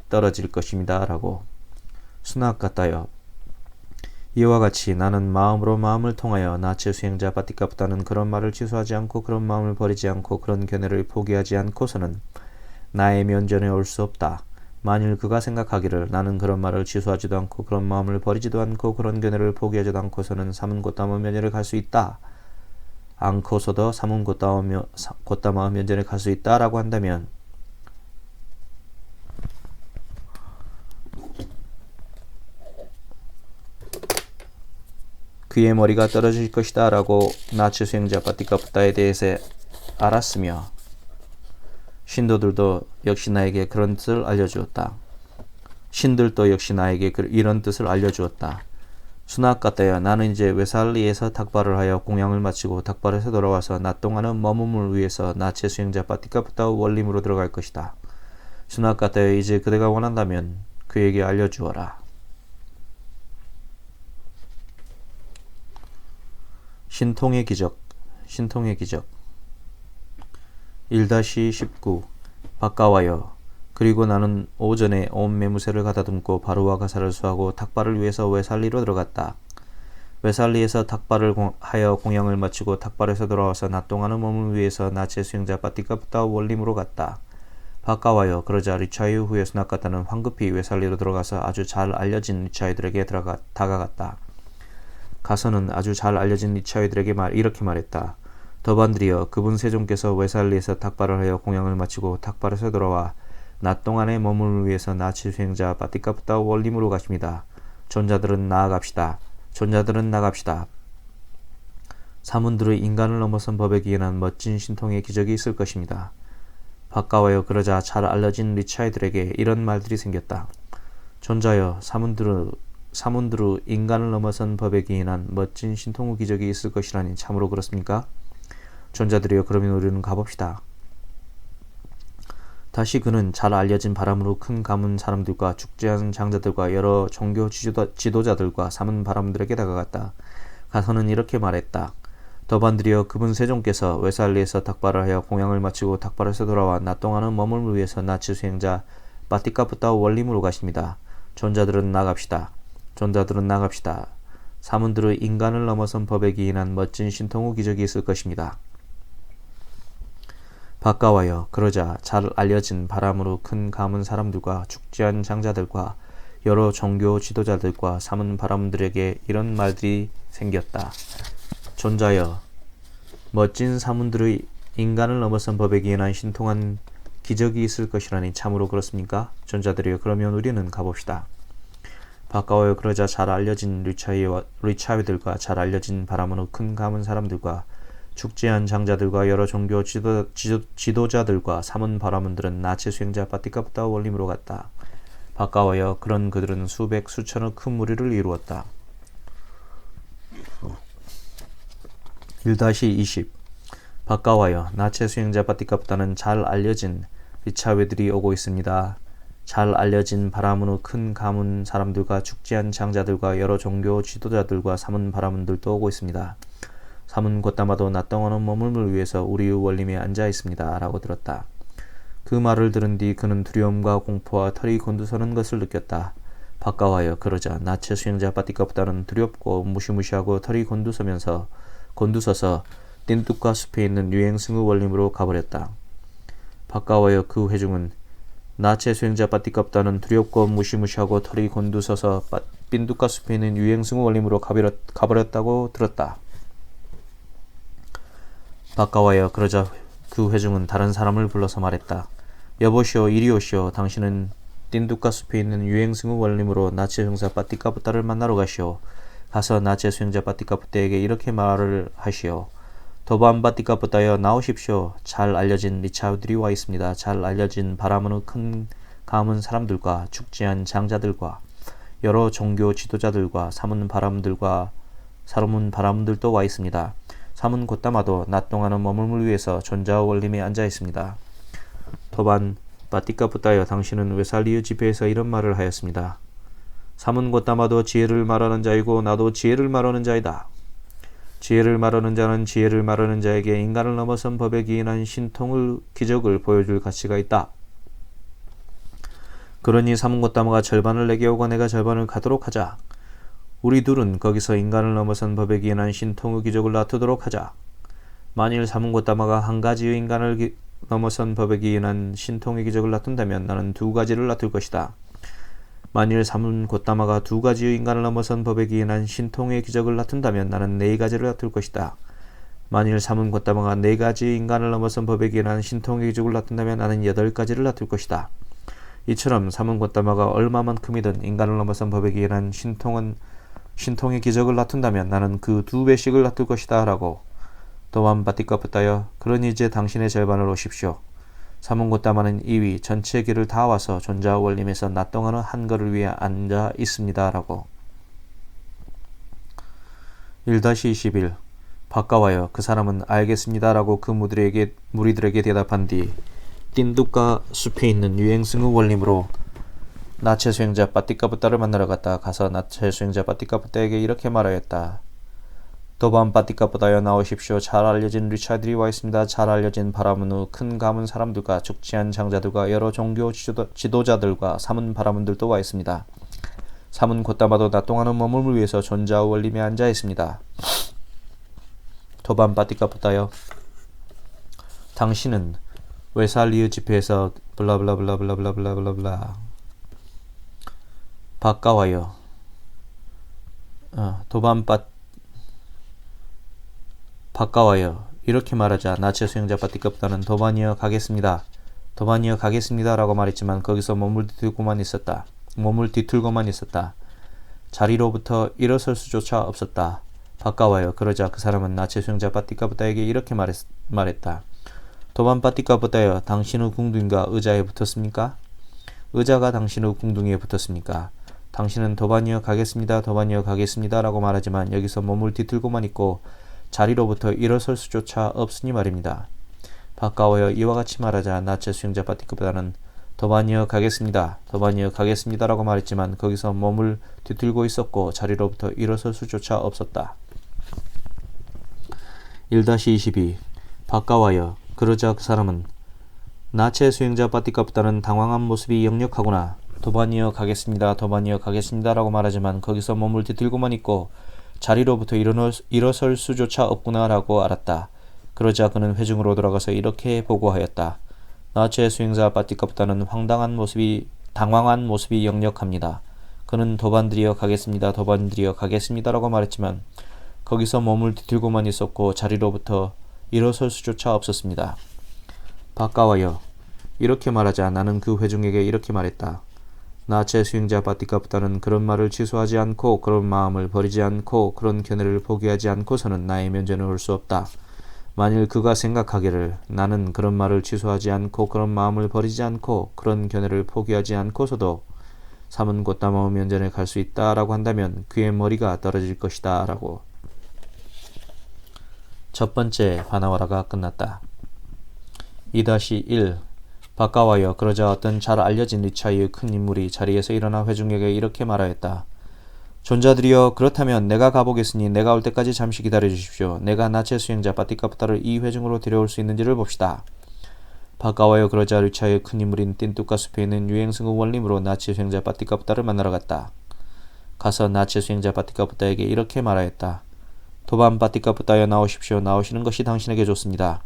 떨어질 것입니다 라고 수납 같다여 이와 같이 나는 마음을 통하여 나체 수행자 빠띠까뿌따는 그런 말을 취소하지 않고 그런 마음을 버리지 않고 그런 견해를 포기하지 않고서는 나의 면전에 올 수 없다. 만일 그가 생각하기를 나는 그런 말을 취소하지도 않고 그런 마음을 버리지도 않고 그런 견해를 포기하지도 않고서는 삼은 곧다마오 면전에 갈 수 있다. 않고서도 삼은 곧다마오 면전에 갈 수 있다 라고 한다면 그의 머리가 떨어질 것이다 라고 나치 수행자 빠띠까뿌따에 대해서 알았으며 신도들도 역시 나에게 그런 뜻을 알려주었다. 신들도 역시 나에게 이런 뜻을 알려주었다. 수납 같다여 나는 이제 웨살리에서 닭발을 하여 공양을 마치고 닭발에서 돌아와서 낮 동안은 머금을 위해서 나체 수행자 빠띠까뿌따 원림으로 들어갈 것이다. 수납 같다여 이제 그대가 원한다면 그에게 알려주어라. 신통의 기적 1-19 바까와여 그리고 나는 오전에 온 매무새를 가다듬고 바루와 가사를 수하고 닭발을 위해서 웨살리로 들어갔다. 웨살리에서 닭발을 하여 공양을 마치고 닭발에서 돌아와서 낮 동안의 몸을 위해서 나체 수행자 빠띠까뿌따 원림으로 갔다. 바까와여 그러자 리차유 후에 수납가타는 황급히 웨살리로 들어가서 아주 잘 알려진 리차유들에게 다가갔다. 가서는 아주 잘 알려진 리차유들에게 이렇게 말했다. 더반드리여 그분 세존께서 웨살리에서 닭발을 하여 공양을 마치고 닭발에서 돌아와 낮 동안의 머물을 위해서 나치 수행자 빠띠까뿌따 원림으로 가십니다. 존자들은 나아갑시다. 사문들의 인간을 넘어선 법에 기인한 멋진 신통의 기적이 있을 것입니다. 바까와여 그러자 잘 알려진 리차이들에게 이런 말들이 생겼다. 존자여 사문드루 인간을 넘어선 법에 기인한 멋진 신통의 기적이 있을 것이라니 참으로 그렇습니까? 존자들이여 그러면 우리는 가봅시다. 다시 그는 잘 알려진 바람으로 큰 가문 사람들과 축제한 장자들과 여러 종교 지도자들과 사문 바람들에게 다가갔다. 가서는 이렇게 말했다. 더반드리여 그분 세종께서 웨살리에서 닭발을 하여 공양을 마치고 닭발에서 돌아와 낮 동안은 머물을 위해서 나치 수행자 빠띠까뿌따 원림으로 가십니다. 존자들은 나갑시다. 사문들의 인간을 넘어선 법에 기인한 멋진 신통의 기적이 있을 것입니다. 바까와여 그러자 잘 알려진 바람으로 큰 가문 사람들과 축제한 장자들과 여러 종교 지도자들과 사문 바람들에게 이런 말들이 생겼다. 존자여 멋진 사문들의 인간을 넘어선 법에 기인한 신통한 기적이 있을 것이라니 참으로 그렇습니까? 존자들이여 그러면 우리는 가봅시다. 바까와여 그러자 잘 알려진 리차이들과 잘 알려진 바람으로 큰 가문 사람들과 축제한 장자들과 여러 종교 지도자들과 삼은 바라문들은 나체 수행자 바티카부타 원림으로 갔다. 바까워여 그런 그들은 수백 수천의 큰 무리를 이루었다. 1-20 바까워여 나체 수행자 바티카부타는 잘 알려진 리차웨들이 오고 있습니다. 잘 알려진 바라문의 큰 가문 사람들과 축제한 장자들과 여러 종교 지도자들과 삼은 바라문들도 오고 있습니다. 삼은 곧다마도 낮동하는 머물물 위해서 우리의 원림에 앉아 있습니다. 라고 들었다. 그 말을 들은 뒤 그는 두려움과 공포와 털이 곤두서는 것을 느꼈다. 바까와여 그러자 나체 수행자 바티카부타는 두렵고 무시무시하고 털이 곤두서서 띵뚝과 숲에 있는 유행승의 원림으로 가버렸다. 바까와여 그 회중은 나체 수행자 바티카부타는 두렵고 무시무시하고 털이 곤두서서 빈두카 숲에 있는 유행승의 원림으로 가버렸다고 들었다. 바까와여 그러자 그 회중은 다른 사람을 불러서 말했다. 여보시오 이리 오시오. 당신은 띵두카 숲에 있는 유행승의 원림으로 나체 수행자 바티카부타를 만나러 가시오. 가서 나체 수행자 바티카부타에게 이렇게 말을 하시오. 도반 바티카부타여 나오십시오. 잘 알려진 리차우들이 와 있습니다. 잘 알려진 바라문의 큰 가문 사람들과 축제한 장자들과 여러 종교 지도자들과 삼은 바라문들도 와 있습니다. 삼은 곧다마도 낮 동안은 머물물 위해서 존자의 원림에 앉아 있습니다. 도반 바티카부타여 당신은 웨살리의 집회에서 이런 말을 하였습니다. 삼은 곧다마도 지혜를 말하는 자이고 나도 지혜를 말하는 자이다. 지혜를 말하는 자는 지혜를 말하는 자에게 인간을 넘어선 법에 기인한 신통의 기적을 보여줄 가치가 있다. 그러니 삼은 곧다마가 절반을 내게 오고 내가 절반을 가도록 하자. 우리 둘은 거기서 인간을 넘어선 법에 기인한 신통의 기적을 다투도록 하자. 만일 삼은 곧다마가 한 가지의 인간을 넘어선 법에 기인한 신통의 기적을 다툰다면 나는 두 가지를 다툴 것이다. 만일 삼은 곧다마가 두 가지의 인간을 넘어선 법에 기인한 신통의 기적을 다툰다면 나는 네 가지를 다툴 것이다. 만일 삼은 곧다마가 네 가지의 인간을 넘어선 법에 기인한 신통의 기적을 다툰다면 나는 8가지를 다툴 것이다. 이처럼 삼은 곧다마가 얼마만큼이든 인간을 넘어선 법에 기인한 신통의 기적을 다툰다면 나는 그 2배씩을 다툴 것이다. 라고. 도만 바티카부타여 그러니 이제 당신의 절반을 오십시오. 삼은 곧다마는 이위 전체 길을 다 와서 존자 원림에서 낮 동안은 한거를 위해 앉아 있습니다. 라고. 1-21 바까와여 그 사람은 알겠습니다. 라고 그 무리들에게 대답한 뒤 띵두카 숲에 있는 유행승의 원림으로 나체 수행자 바티카부타를 만나러 갔다. 가서 나체 수행자 바티카부타에게 이렇게 말하였다. 도반 바티카부타여 나오십시오. 잘 알려진 리차들이 와 있습니다. 잘 알려진 바라문의 큰 가문 사람들과 축제한 장자들과 여러 종교 지도자들과 삼은 바라문들도 와 있습니다. 삼은 곧다마도 낮 동안은 머물물 위해서 존자의 원림에 앉아 있습니다. 도반 바티카부타여 당신은 웨살리의 집회에서 블라블라블라블라블라블라블라 바까와여 바까와여 이렇게 말하자 나체 수행자 바티카부타는 도반이여 가겠습니다. 도반이여 가겠습니다. 라고 말했지만 거기서 몸을 뒤틀고만 있었다. 자리로부터 일어설 수조차 없었다. 바까와여 그러자 그 사람은 나체 수행자 바티카부타에게 이렇게 말했다. 도반 바티카부타여 당신의 궁둥이가 의자에 붙었습니까? 의자가 당신의 궁둥이에 붙었습니까? 당신은 도반이여 가겠습니다. 도반이여 가겠습니다. 라고 말하지만 여기서 몸을 뒤틀고만 있고 자리로부터 일어설 수조차 없으니 말입니다. 바까워여 이와 같이 말하자 나체 수행자 바티카부타는 도반이여 가겠습니다. 도반이여 가겠습니다. 라고 말했지만 거기서 몸을 뒤틀고 있었고 자리로부터 일어설 수조차 없었다. 1-22 바까와여 그러자 그 사람은 나체 수행자 바티카부타는 당황한 모습이 역력하구나. 도반이여 가겠습니다. 도반이여 가겠습니다. 라고 말하지만 거기서 몸을 뒤틀고만 있고 자리로부터 일어설 수조차 없구나 라고 알았다. 그러자 그는 회중으로 돌아가서 이렇게 보고하였다. 나체 수행자 바티카부타는 당황한 모습이 역력합니다. 그는 도반드리어 가겠습니다. 도반드리어 가겠습니다. 라고 말했지만 거기서 몸을 뒤틀고만 있었고 자리로부터 일어설 수조차 없었습니다. 바까와여 이렇게 말하자 나는 그 회중에게 이렇게 말했다. 나체 수행자 바티카부타는 그런 말을 취소하지 않고 그런 마음을 버리지 않고 그런 견해를 포기하지 않고서는 나의 면전에 올 수 없다. 만일 그가 생각하기를 나는 그런 말을 취소하지 않고 그런 마음을 버리지 않고 그런 견해를 포기하지 않고서도 삼은 곧다마오 면전에 갈 수 있다라고 한다면 그의 머리가 떨어질 것이다 라고. 첫 번째 바나와라가 끝났다. 2-1 바까와여 그러자 어떤 잘 알려진 리차이의 큰 인물이 자리에서 일어나 회중에게 이렇게 말하였다. 존자들이여 그렇다면 내가 가보겠으니 내가 올 때까지 잠시 기다려 주십시오. 내가 나체 수행자 바띠카푸타를 이 회중으로 데려올 수 있는지를 봅시다. 바까와여 그러자 리차이의 큰 인물인 띵뚜까 숲에 있는 유행승의 원림으로 나체 수행자 바띠카푸타를 만나러 갔다. 가서 나체 수행자 바띠카푸타에게 이렇게 말하였다. 도반 바띠카푸타여 나오십시오. 나오시는 것이 당신에게 좋습니다.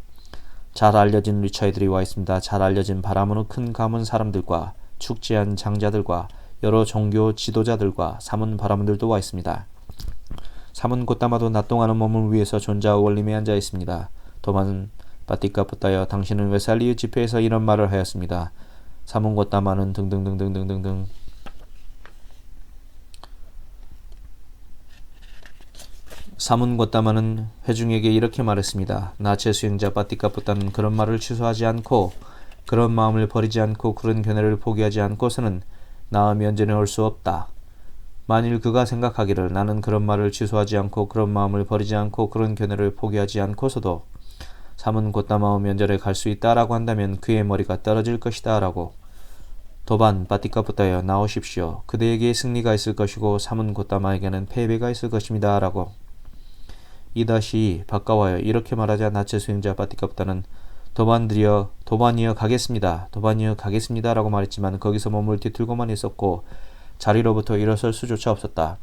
잘 알려진 리차이들이 와 있습니다. 잘 알려진 바라무는 큰 가문 사람들과 축제한 장자들과 여러 종교 지도자들과 사문 바라문들도 와 있습니다. 사문 곧다마도 낮 동안은 몸을 위해서 존자의 원림에 앉아 있습니다. 도만 바띠카푸타여 당신은 웨살리의 집회에서 이런 말을 하였습니다. 사문 곧다마는 등등등등등등등. 사문 곧다마는 회중에게 이렇게 말했습니다. 나체 수행자 바띠카푸타는 그런 말을 취소하지 않고 그런 마음을 버리지 않고 그런 견해를 포기하지 않고서는 나의 면전에 올 수 없다. 만일 그가 생각하기를 나는 그런 말을 취소하지 않고 그런 마음을 버리지 않고 그런 견해를 포기하지 않고서도 사문 곧다마오 면전에 갈 수 있다라고 한다면 그의 머리가 떨어질 것이다 라고. 도반 바띠카푸타여 나오십시오. 그대에게 승리가 있을 것이고 사문 곧다마에게는 패배가 있을 것입니다 라고. 2-2 바까와요 이렇게 말하자 나체 수행자 바띠카푸타는 도반이여 가겠습니다. 도반이여 가겠습니다 라고 말했지만 거기서 몸을 뒤틀고만 있었고 자리로부터 일어설 수조차 없었다.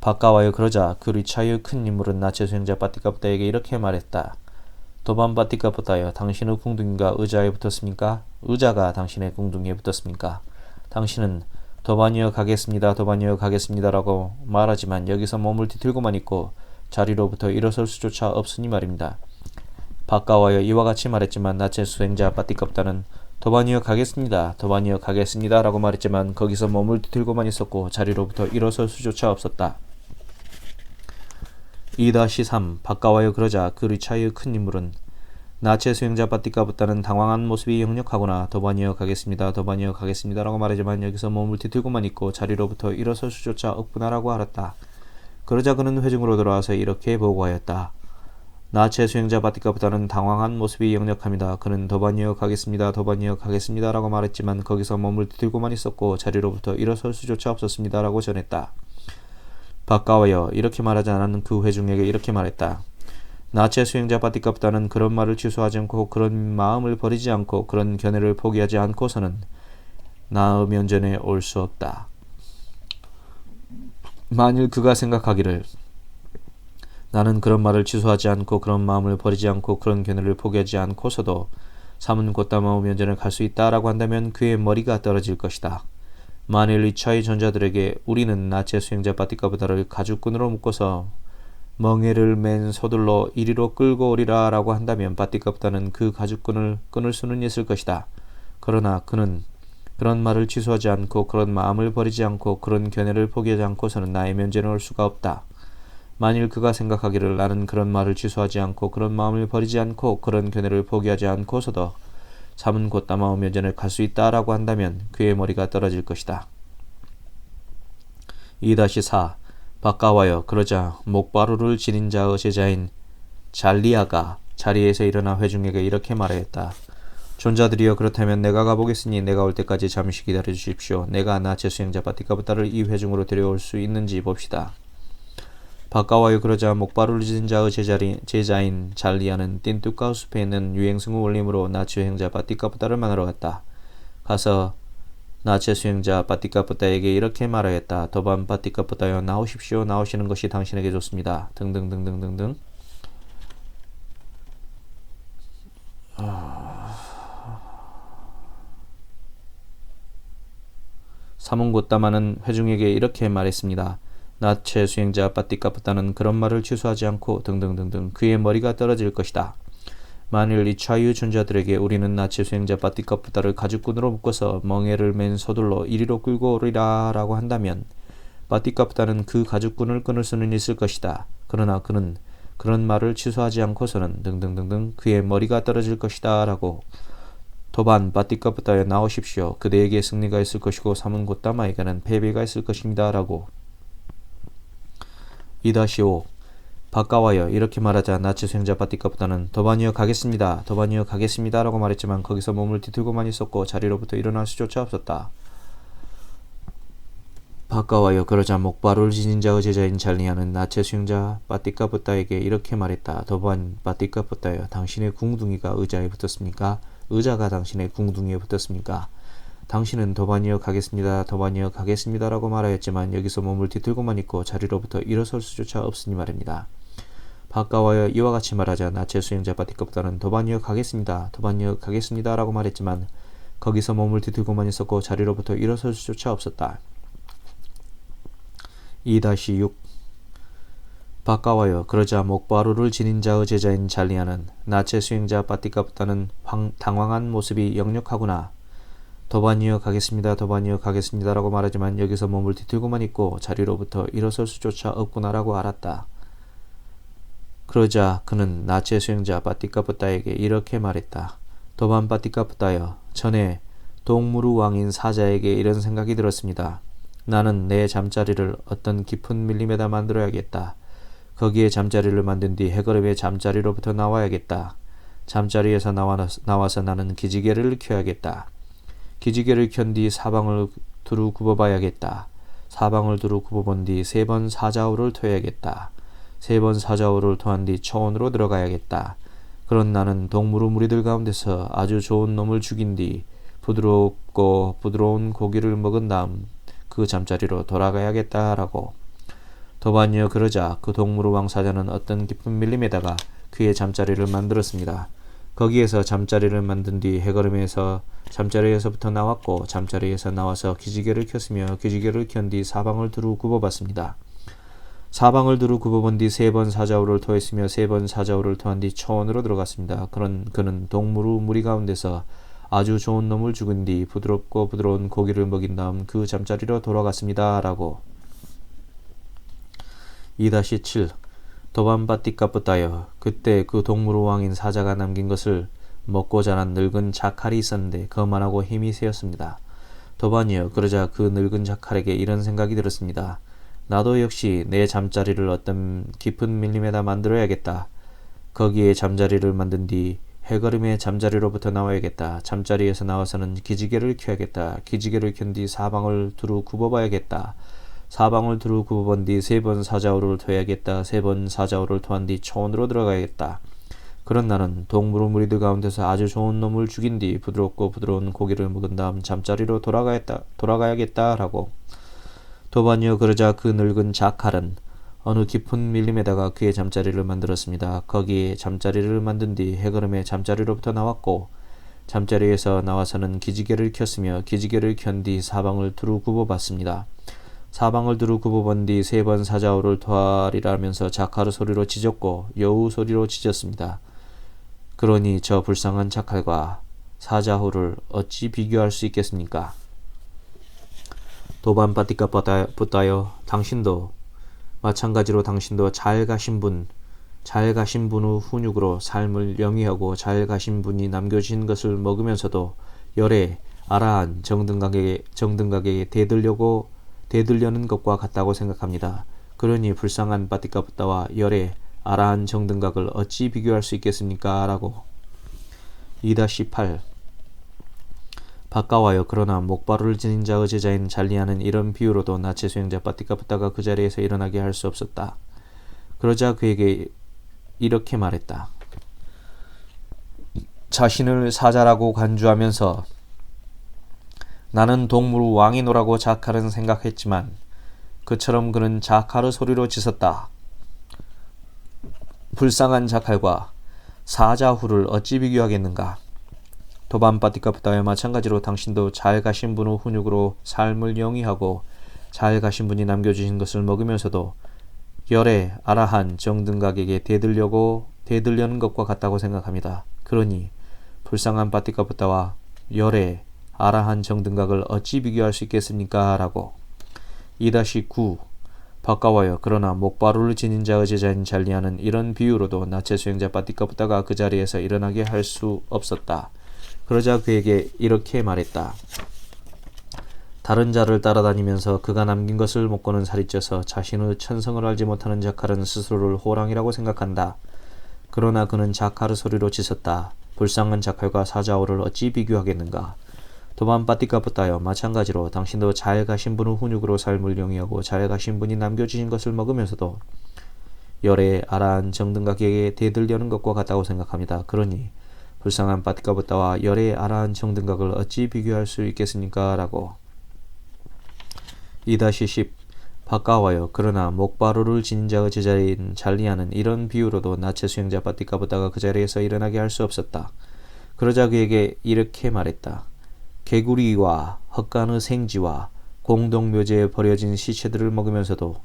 바까와요 그러자 그 리차이의 큰 인물은 나체 수행자 바띠카푸타에게 이렇게 말했다. 도반 바띠카푸타여 당신의 궁둥이가 의자에 붙었습니까? 의자가 당신의 궁둥이에 붙었습니까? 당신은 도반이여 가겠습니다. 도반이여 가겠습니다 라고 말하지만 여기서 몸을 뒤틀고만 있고 자리로부터 일어설 수조차 없으니 말입니다. 바까와여 이와 같이 말했지만 나체 수행자 바띠카푸타는 도반이여 가겠습니다. 도반이여 가겠습니다 라고 말했지만 거기서 몸을 뒤틀고만 있었고 자리로부터 일어설 수조차 없었다. 2-3 바까와여 그러자 그 리차이의 큰 인물은 나체 수행자 바띠카푸타는 당황한 모습이 역력하구나. 도반이여 가겠습니다. 도반이여 가겠습니다 라고 말하지만 여기서 몸을 뒤틀고만 있고 자리로부터 일어설 수조차 없구나 라고 알았다. 그러자 그는 회중으로 돌아와서 이렇게 보고하였다. 나체 수행자 바띠카푸타는 당황한 모습이 역력합니다. 그는 도반이여 가겠습니다. 도반이여 가겠습니다 라고 말했지만 거기서 몸을 뒤틀고만 있었고 자리로부터 일어설 수조차 없었습니다 라고 전했다. 바까와여 이렇게 말하지 않았는 그 회중에게 이렇게 말했다. 나체 수행자 바띠카푸타는 그런 말을 취소하지 않고 그런 마음을 버리지 않고 그런 견해를 포기하지 않고서는 나의 면전에 올 수 없다. 만일 그가 생각하기를 나는 그런 말을 취소하지 않고 그런 마음을 버리지 않고 그런 견해를 포기하지 않고서도 사문 곧다마오 면전에 갈 수 있다라고 한다면 그의 머리가 떨어질 것이다. 만일 리차이 전자들에게 우리는 나체 수행자 바띠카푸타를 가죽끈으로 묶어서 멍에를 맨 소들로 이리로 끌고 오리라 라고 한다면 바띠카푸타는 그 가죽끈을 끊을 수는 있을 것이다. 그러나 그는 그런 말을 취소하지 않고 그런 마음을 버리지 않고 그런 견해를 포기하지 않고서는 나의 면전에 올 수가 없다. 만일 그가 생각하기를 나는 그런 말을 취소하지 않고 그런 마음을 버리지 않고 그런 견해를 포기하지 않고서도 사문 곧다마오 면전에 갈 수 있다라고 한다면 그의 머리가 떨어질 것이다. 2-4 바까와여 그러자 목바루를 지닌 자의 제자인 잘리아가 자리에서 일어나 회중에게 이렇게 말하였다. 존자들이여 그렇다면 내가 가보겠으니 내가 올 때까지 잠시 기다려 주십시오. 내가 나체 수행자 바띠카푸타를 이 회중으로 데려올 수 있는지 봅시다. 바까와요 그러자 목바루를 지닌 자의 제자인 잘리아는 띵뚜까 숲에 있는 유행승의 원림으로 나체 수행자 바띠카푸타를 만나러 갔다. 가서 나체 수행자 바띠카푸타에게 이렇게 말하였다. 도반 바띠카푸타여 나오십시오. 나오시는 것이 당신에게 좋습니다. 등등등등등등. 사문 곧다마는 회중에게 이렇게 말했습니다. 나체 수행자 바띠카푸타는 그런 말을 취소하지 않고 등등등등 그의 머리가 떨어질 것이다. 만일 이 차유 존자들에게 우리는 나체 수행자 바띠카푸타를 가죽끈으로 묶어서 멍에를 맨 소들로 이리로 끌고 오리라 라고 한다면 바띠카푸타는 그 가죽끈을 끊을 수는 있을 것이다. 그러나 그는 그런 말을 취소하지 않고서는 등등등등 그의 머리가 떨어질 것이다 라고. 도반 바띠까부따에 나오십시오. 그대에게 승리가 있을 것이고 사문 곧다마에게는 패배가 있을 것입니다 라고. 2-5 바까와요. 이렇게 말하자 나치 수행자 바띠까부따는 도반이여 가겠습니다. 도반이여 가겠습니다 라고 말했지만 거기서 몸을 뒤틀고만 있었고 자리로부터 일어날 수조차 없었다. 바까와요. 그러자 목바를 지닌 자의 제자인 잘리아는 나체 수행자 바띠까부따에게 이렇게 말했다. 도반 바띠까부따여 당신의 궁둥이가 의자에 붙었습니까? 의자가 당신의 궁둥이에 붙었습니까? 당신은 도반이여 가겠습니다. 도반이여 가겠습니다 라고 말하였지만 여기서 몸을 뒤틀고만 있고 자리로부터 일어설 수조차 없으니 말입니다. 바까와요. 이와 같이 말하자 나체 수행자 바띠까부따는 도반이여 가겠습니다. 도반이여 가겠습니다 라고 말했지만 거기서 몸을 뒤틀고만 있었고 자리로부터 일어설 수조차 없었다. 2-6 바까와요. 그러자 목바루를 지닌 자의 제자인 잘리아는 나체 수행자 바띠까부따는 당황한 모습이 역력하구나. 도반이여 가겠습니다. 도반이여 가겠습니다 라고 말하지만 여기서 몸을 뒤틀고만 있고 자리로부터 일어설 수조차 없구나 라고 알았다. 그러자 그는 나체 수행자 바띠까부따에게 이렇게 말했다. 도반 바띠까부따여 전에 동무루 왕인 사자에게 이런 생각이 들었습니다. 나는 내 잠자리를 어떤 깊은 밀림에다 만들어야겠다. 거기에 잠자리를 만든 뒤 해거름의 잠자리로부터 나와야겠다. 잠자리에서 나와서 나는 기지개를 켜야겠다. 기지개를 켠 뒤 사방을 두루 굽어봐야겠다. 사방을 두루 굽어본 뒤 3번 사자우를 토해야겠다. 3번 사자우를 토한 뒤 초원으로 들어가야겠다. 그런 나는 동무루 무리들 가운데서 아주 좋은 놈을 죽인 뒤 부드럽고 부드러운 고기를 먹은 다음 그 잠자리로 돌아가야겠다라고. 도반이여 그러자 그 동무루 왕 사자는 어떤 깊은 밀림에다가 그의 잠자리를 만들었습니다. 거기에서 잠자리를 만든 뒤 해거름에서 잠자리에서부터 나왔고 잠자리에서 나와서 기지개를 켰으며 기지개를 켠 뒤 사방을 두루 굽어봤습니다. 사방을 두루 굽어본 뒤 3번 사자우를 토했으며 3번 사자우를 토한 뒤 초원으로 들어갔습니다. 그는 동무루 무리 가운데서 아주 좋은 놈을 죽은 뒤 부드럽고 부드러운 고기를 먹인 다음 그 잠자리로 돌아갔습니다. 라고. 2-7 도반 바띠까부따여 그때 그 동무루 왕인 사자가 남긴 것을 먹고 자란 늙은 자칼이 있었는데 거만하고 힘이 세었습니다. 도반이여 그러자 그 늙은 자칼에게 이런 생각이 들었습니다. 나도 역시 내 잠자리를 어떤 깊은 밀림에다 만들어야겠다. 거기에 잠자리를 만든 뒤 해거름의 잠자리로부터 나와야겠다. 잠자리에서 나와서는 기지개를 켜야겠다. 기지개를 켠 뒤 사방을 두루 굽어봐야겠다. 사방을 두루 굽어본 뒤 3번 사자우를 토해야겠다. 3번 사자우를 토한 뒤 초원으로 들어가야겠다. 그런 나는 동무루 무리들 가운데서 아주 좋은 놈을 죽인 뒤 부드럽고 부드러운 고기를 먹은 다음 잠자리로 돌아가야겠다 라고. 도반이여 그러자 그 늙은 자칼은 어느 깊은 밀림에다가 그의 잠자리를 만들었습니다. 거기에 잠자리를 만든 뒤 해거름의 잠자리로부터 나왔고 잠자리에서 나와서는 기지개를 켰으며 기지개를 켠 뒤 사방을 두루 굽어봤습니다. 사방을 두루 굽어본 뒤 3번 사자우를 토하리라면서 자칼의 소리로 짖었고 여우 소리로 짖었습니다. 그러니 저 불쌍한 자칼과 사자후를 어찌 비교할 수 있겠습니까? 도반 바띠까부따여 당신도 마찬가지로 당신도 잘 가신 분 후 훈육으로 삶을 영위하고 잘 가신 분이 남겨주신 것을 먹으면서도 열에 아라한 정등각에게 대들려는 것과 같다고 생각합니다. 그러니 불쌍한 바띠까부따와 열에 아라한 정등각을 어찌 비교할 수 있겠습니까? 라고. 2-8 바까와요. 그러나 목바루를 지닌 자의 제자인 잘리아는 이런 비유로도 나체 수행자 바띠까부따가 그 자리에서 일어나게 할 수 없었다. 그러자 그에게 이렇게 말했다. 자신을 사자라고 간주하면서 나는 동무루 왕이노라고 자칼은 생각했지만 그처럼 그는 자칼의 소리로 짖었다. 불쌍한 자칼과 사자후를 어찌 비교하겠는가. 도반 바띠까부따와 마찬가지로 당신도 잘 가신 분의 훈육으로 삶을 영위하고 잘 가신 분이 남겨주신 것을 먹으면서도 열에 아라한 정등각에게 대들려는 것과 같다고 생각합니다. 그러니 불쌍한 바띠까부따와 열에 아라한 정등각을 어찌 비교할 수 있겠습니까? 라고. 2-9 바까와요. 그러나 목바루를 지닌 자의 제자인 잘리아는 이런 비유로도 나체 수행자 바띠까부따가 그 자리에서 일어나게 할 수 없었다. 그러자 그에게 이렇게 말했다. 다른 자를 따라다니면서 그가 남긴 것을 먹고는 살이 쪄서 자신의 천성을 알지 못하는 자칼은 스스로를 호랑이라고 생각한다. 그러나 그는 자칼의 소리로 짖었다. 불쌍한 자칼과 사자오를 어찌 비교하겠는가. 도반 바띠까부따여 마찬가지로 당신도 잘 가신 분의 훈육으로 삶을 영위하고 잘 가신 분이 남겨주신 것을 먹으면서도 열에 아라한 정등각에게 대들려는 것과 같다고 생각합니다. 그러니 불쌍한 바띠까부따와 열에 아라한 정등각을 어찌 비교할 수 있겠습니까? 라고. 2-10 바까와요. 그러나 목바루를 지닌 자의 제자인 잘리아는 이런 비유로도 나체 수행자 바띠까부따가 그 자리에서 일어나게 할 수 없었다. 그러자 그에게 이렇게 말했다. 개구리와 헛간의 생쥐와 공동묘지에 버려진 시체들을 먹으면서도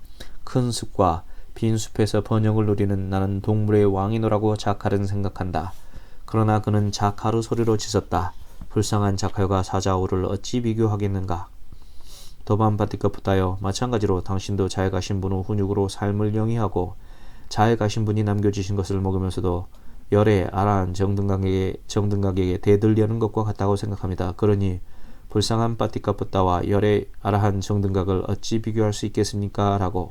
큰 숲과 빈 숲에서 번영을 누리는 나는 동물의 왕이노라고 자칼은 생각한다. 그러나 그는 자칼의 소리로 짖었다. 불쌍한 자칼과 사자오를 어찌 비교하겠는가. 도반 바띠까부따여 마찬가지로 당신도 잘 가신 분의 훈육으로 삶을 영위하고 잘 가신 분이 남겨주신 것을 먹으면서도 열에 아라한 정등각에게 대들려는 것과 같다고 생각합니다. 그러니 불쌍한 바띠까부따와 열에 아라한 정등각을 어찌 비교할 수 있겠습니까? 라고.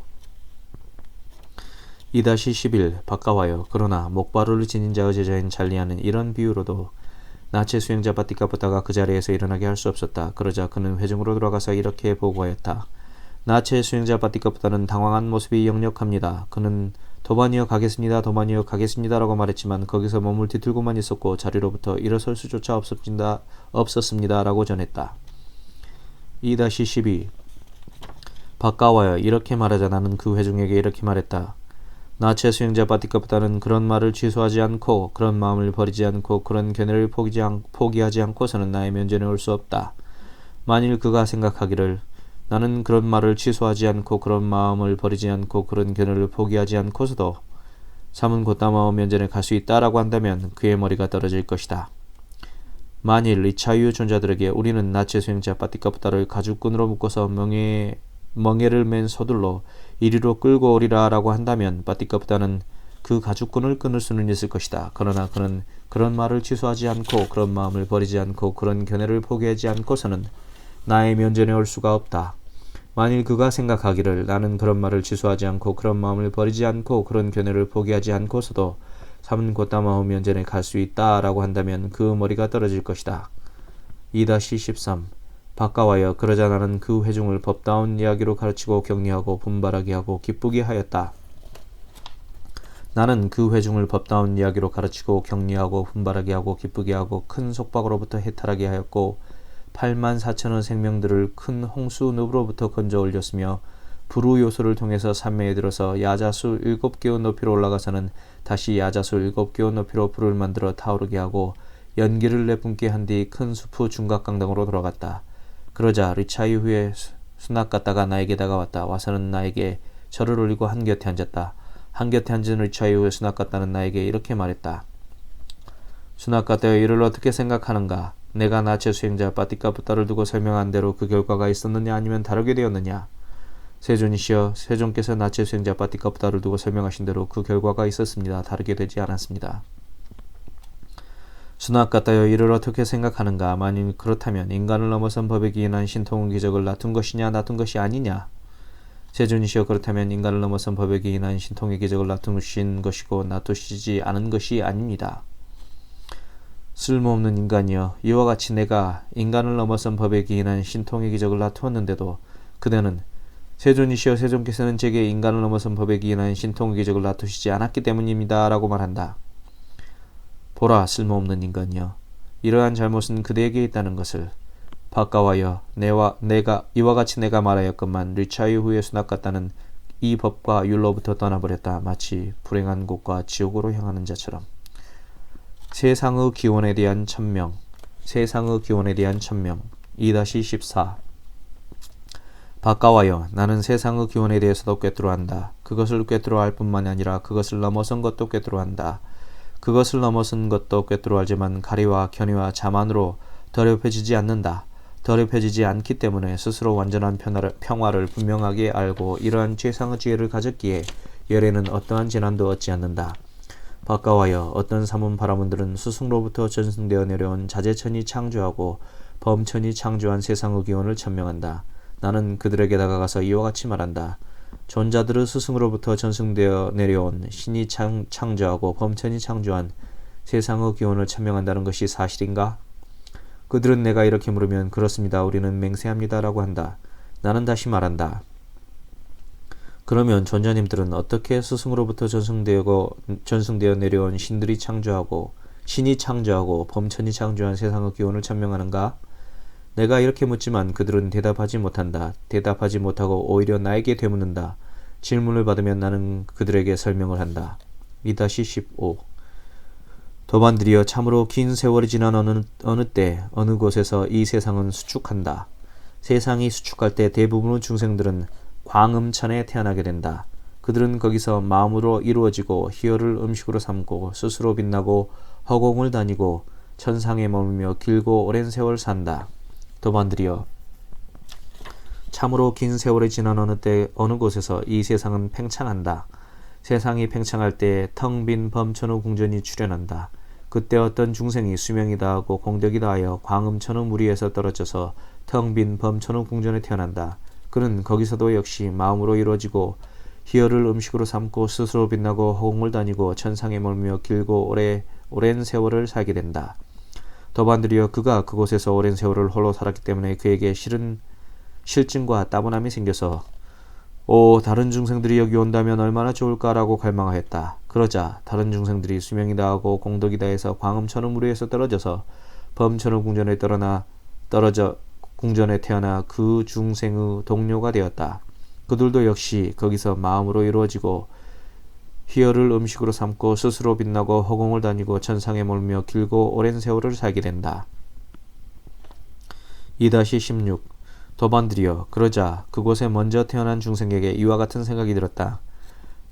2-11 바까와요. 그러나 목바루를 지닌 자의 제자인 잘리아는 이런 비유로도 나체 수행자 바띠까부따가 그 자리에서 일어나게 할 수 없었다. 그러자 그는 회중으로 돌아가서 이렇게 보고하였다. 나체 수행자 바띠까부따는 당황한 모습이 역력합니다. 그는 도반이여 가겠습니다. 도반이여 가겠습니다. 라고 말했지만 거기서 몸을 뒤틀고만 있었고 자리로부터 일어설 수조차 없었습니다. 라고 전했다. 2-12 바까와요. 이렇게 말하자 나는 그 회중에게 이렇게 말했다. 나체 수행자 바띠까부따는 그런 말을 취소하지 않고 그런 마음을 버리지 않고 그런 견해를 포기하지 않고서는 나의 면전에 올 수 없다. 만일 그가 생각하기를 나는 그런 말을 취소하지 않고 그런 마음을 버리지 않고 그런 견해를 포기하지 않고서도 삼은 곧다마오 면전에 갈 수 있다라고 한다면 그의 머리가 떨어질 것이다. 만일 이 자유 존자들에게 우리는 나체 수행자 바띠까부따를 가죽끈으로 묶어서 멍에를 맨 소들로 이리로 끌고 오리라 라고 한다면 바띠까부따는 그 가죽끈을 끊을 수는 있을 것이다. 그러나 그는 그런 말을 취소하지 않고 그런 마음을 버리지 않고 그런 견해를 포기하지 않고서는 나의 면전에 올 수가 없다. 만일 그가 생각하기를 나는 그런 말을 취소하지 않고 그런 마음을 버리지 않고 그런 견해를 포기하지 않고서도 삼은 곧다마오 면전에 갈 수 있다 라고 한다면 그 머리가 떨어질 것이다. 2-13 바까와요. 그러자 나는 그 회중을 법다운 이야기로 가르치고 격려하고 분발하게 하고 기쁘게 하였다. 나는 그 회중을 법다운 이야기로 가르치고 격려하고 분발하게 하고 기쁘게 하고 큰 속박으로부터 해탈하게 하였고 84,000의 생명들을 큰 홍수 늪으로부터 건져 올렸으며 불우 요소를 통해서 산매에 들어서 야자수 7개의 높이로 올라가서는 다시 야자수 7개의 높이로 불을 만들어 타오르게 하고 연기를 내뿜게 한 뒤 큰 숲의 중각강당으로 돌아갔다. 그러자 리차이 후에 수납갔다가 나에게 다가왔다. 와서는 나에게 절을 올리고 한곁에 앉았다. 한곁에 앉은 리차이 후에 수납갔다는 나에게 이렇게 말했다. 수납갔다여 이를 어떻게 생각하는가? 내가 나체 수행자 바띠까부따를 두고 설명한 대로 그 결과가 있었느냐 아니면 다르게 되었느냐? 세존이시여, 세존께서 나체 수행자 바띠까부따를 두고 설명하신 대로 그 결과가 있었습니다. 다르게 되지 않았습니다. 수납갔다여 이를 어떻게 생각하는가? 만일 그렇다면 인간을 넘어선 법에 기인한 신통은 기적을 놔둔 것이냐 놔둔 것이 아니냐? 세존이시여, 그렇다면 인간을 넘어선 법에 기인한 신통의 기적을 놔두신 것이고 놔두시지 않은 것이 아닙니다. 쓸모없는 인간이여, 이와 같이 내가 인간을 넘어선 법에 기인한 신통의 기적을 놔두었는데도 그대는 세존이시여, 세존께서는 제게 인간을 넘어선 법에 기인한 신통의 기적을 놔두시지 않았기 때문입니다. 라고 말한다. 보라, 쓸모없는 인간이여, 이러한 잘못은 그대에게 있다는 것을. 바까와여, 내가 이와 같이 내가 말하였건만 리차이 후에 수납갔다는 이 법과 율로부터 떠나버렸다. 마치 불행한 곳과 지옥으로 향하는 자처럼. 세상의 기원에 대한 천명. 세상의 기원에 대한 천명. 2-14 바까와여, 나는 세상의 기원에 대해서도 꿰뚫어 한다. 그것을 꿰뚫어 할 뿐만이 아니라 그것을 넘어선 것도 꿰뚫어 한다. 그것을 넘어선 것도 꿰뚫어 알지만 가리와 견해와 자만으로 더럽혀지지 않는다. 더럽혀지지 않기 때문에 스스로 완전한 평화를 분명하게 알고 이러한 최상의 지혜를 가졌기에 열에는 어떠한 재난도 얻지 않는다. 바까와여 어떤 사문 바라문들은 스승로부터 전승되어 내려온 자재천이 창조하고 범천이 창조한 세상의 기원을 천명한다. 나는 그들에게 다가가서 이와 같이 말한다. 존자들의 스승으로부터 전승되어 내려온 신이 창조하고 범천이 창조한 세상의 기원을 천명한다는 것이 사실인가? 그들은 내가 이렇게 물으면 그렇습니다. 우리는 맹세합니다. 라고 한다. 나는 다시 말한다. 그러면 존자님들은 어떻게 스승으로부터 전승되어 내려온 신이 창조하고 범천이 창조한 세상의 기원을 천명하는가? 내가 이렇게 묻지만 그들은 대답하지 못한다. 대답하지 못하고 오히려 나에게 되묻는다. 질문을 받으면 나는 그들에게 설명을 한다. 2-15 도반들이여 참으로 긴 세월이 지난 어느 때 어느 곳에서 이 세상은 수축한다. 세상이 수축할 때 대부분의 중생들은 광음천에 태어나게 된다. 그들은 거기서 마음으로 이루어지고 희열을 음식으로 삼고 스스로 빛나고 허공을 다니고 천상에 머물며 길고 오랜 세월 산다. 도반들이여 참으로 긴 세월이 지난 어느 때 어느 곳에서 이 세상은 팽창한다. 세상이 팽창할 때 텅 빈 범천의 궁전이 출현한다. 그때 어떤 중생이 수명이 다하고 공덕이 다하여 광음천의 무리에서 떨어져서 텅 빈 범천의 궁전에 태어난다. 그는 거기서도 역시 마음으로 이루어지고 희열을 음식으로 삼고 스스로 빛나고 허공을 다니고 천상에 머물며 길고 오랜 세월을 살게 된다. 더반들이여 그가 그곳에서 오랜 세월을 홀로 살았기 때문에 그에게 실증과 따분함이 생겨서 다른 중생들이 여기 온다면 얼마나 좋을까라고 갈망하였다. 그러자 다른 중생들이 수명이 다하고 공덕이 다해서 광음천의 무리에서 떨어져서 범천의 궁전에 태어나 그 중생의 동료가 되었다. 그들도 역시 거기서 마음으로 이루어지고 희열을 음식으로 삼고 스스로 빛나고 허공을 다니고 천상에 몰며 길고 오랜 세월을 살게 된다. 2-16 도반들이여 그러자 그곳에 먼저 태어난 중생에게 이와 같은 생각이 들었다.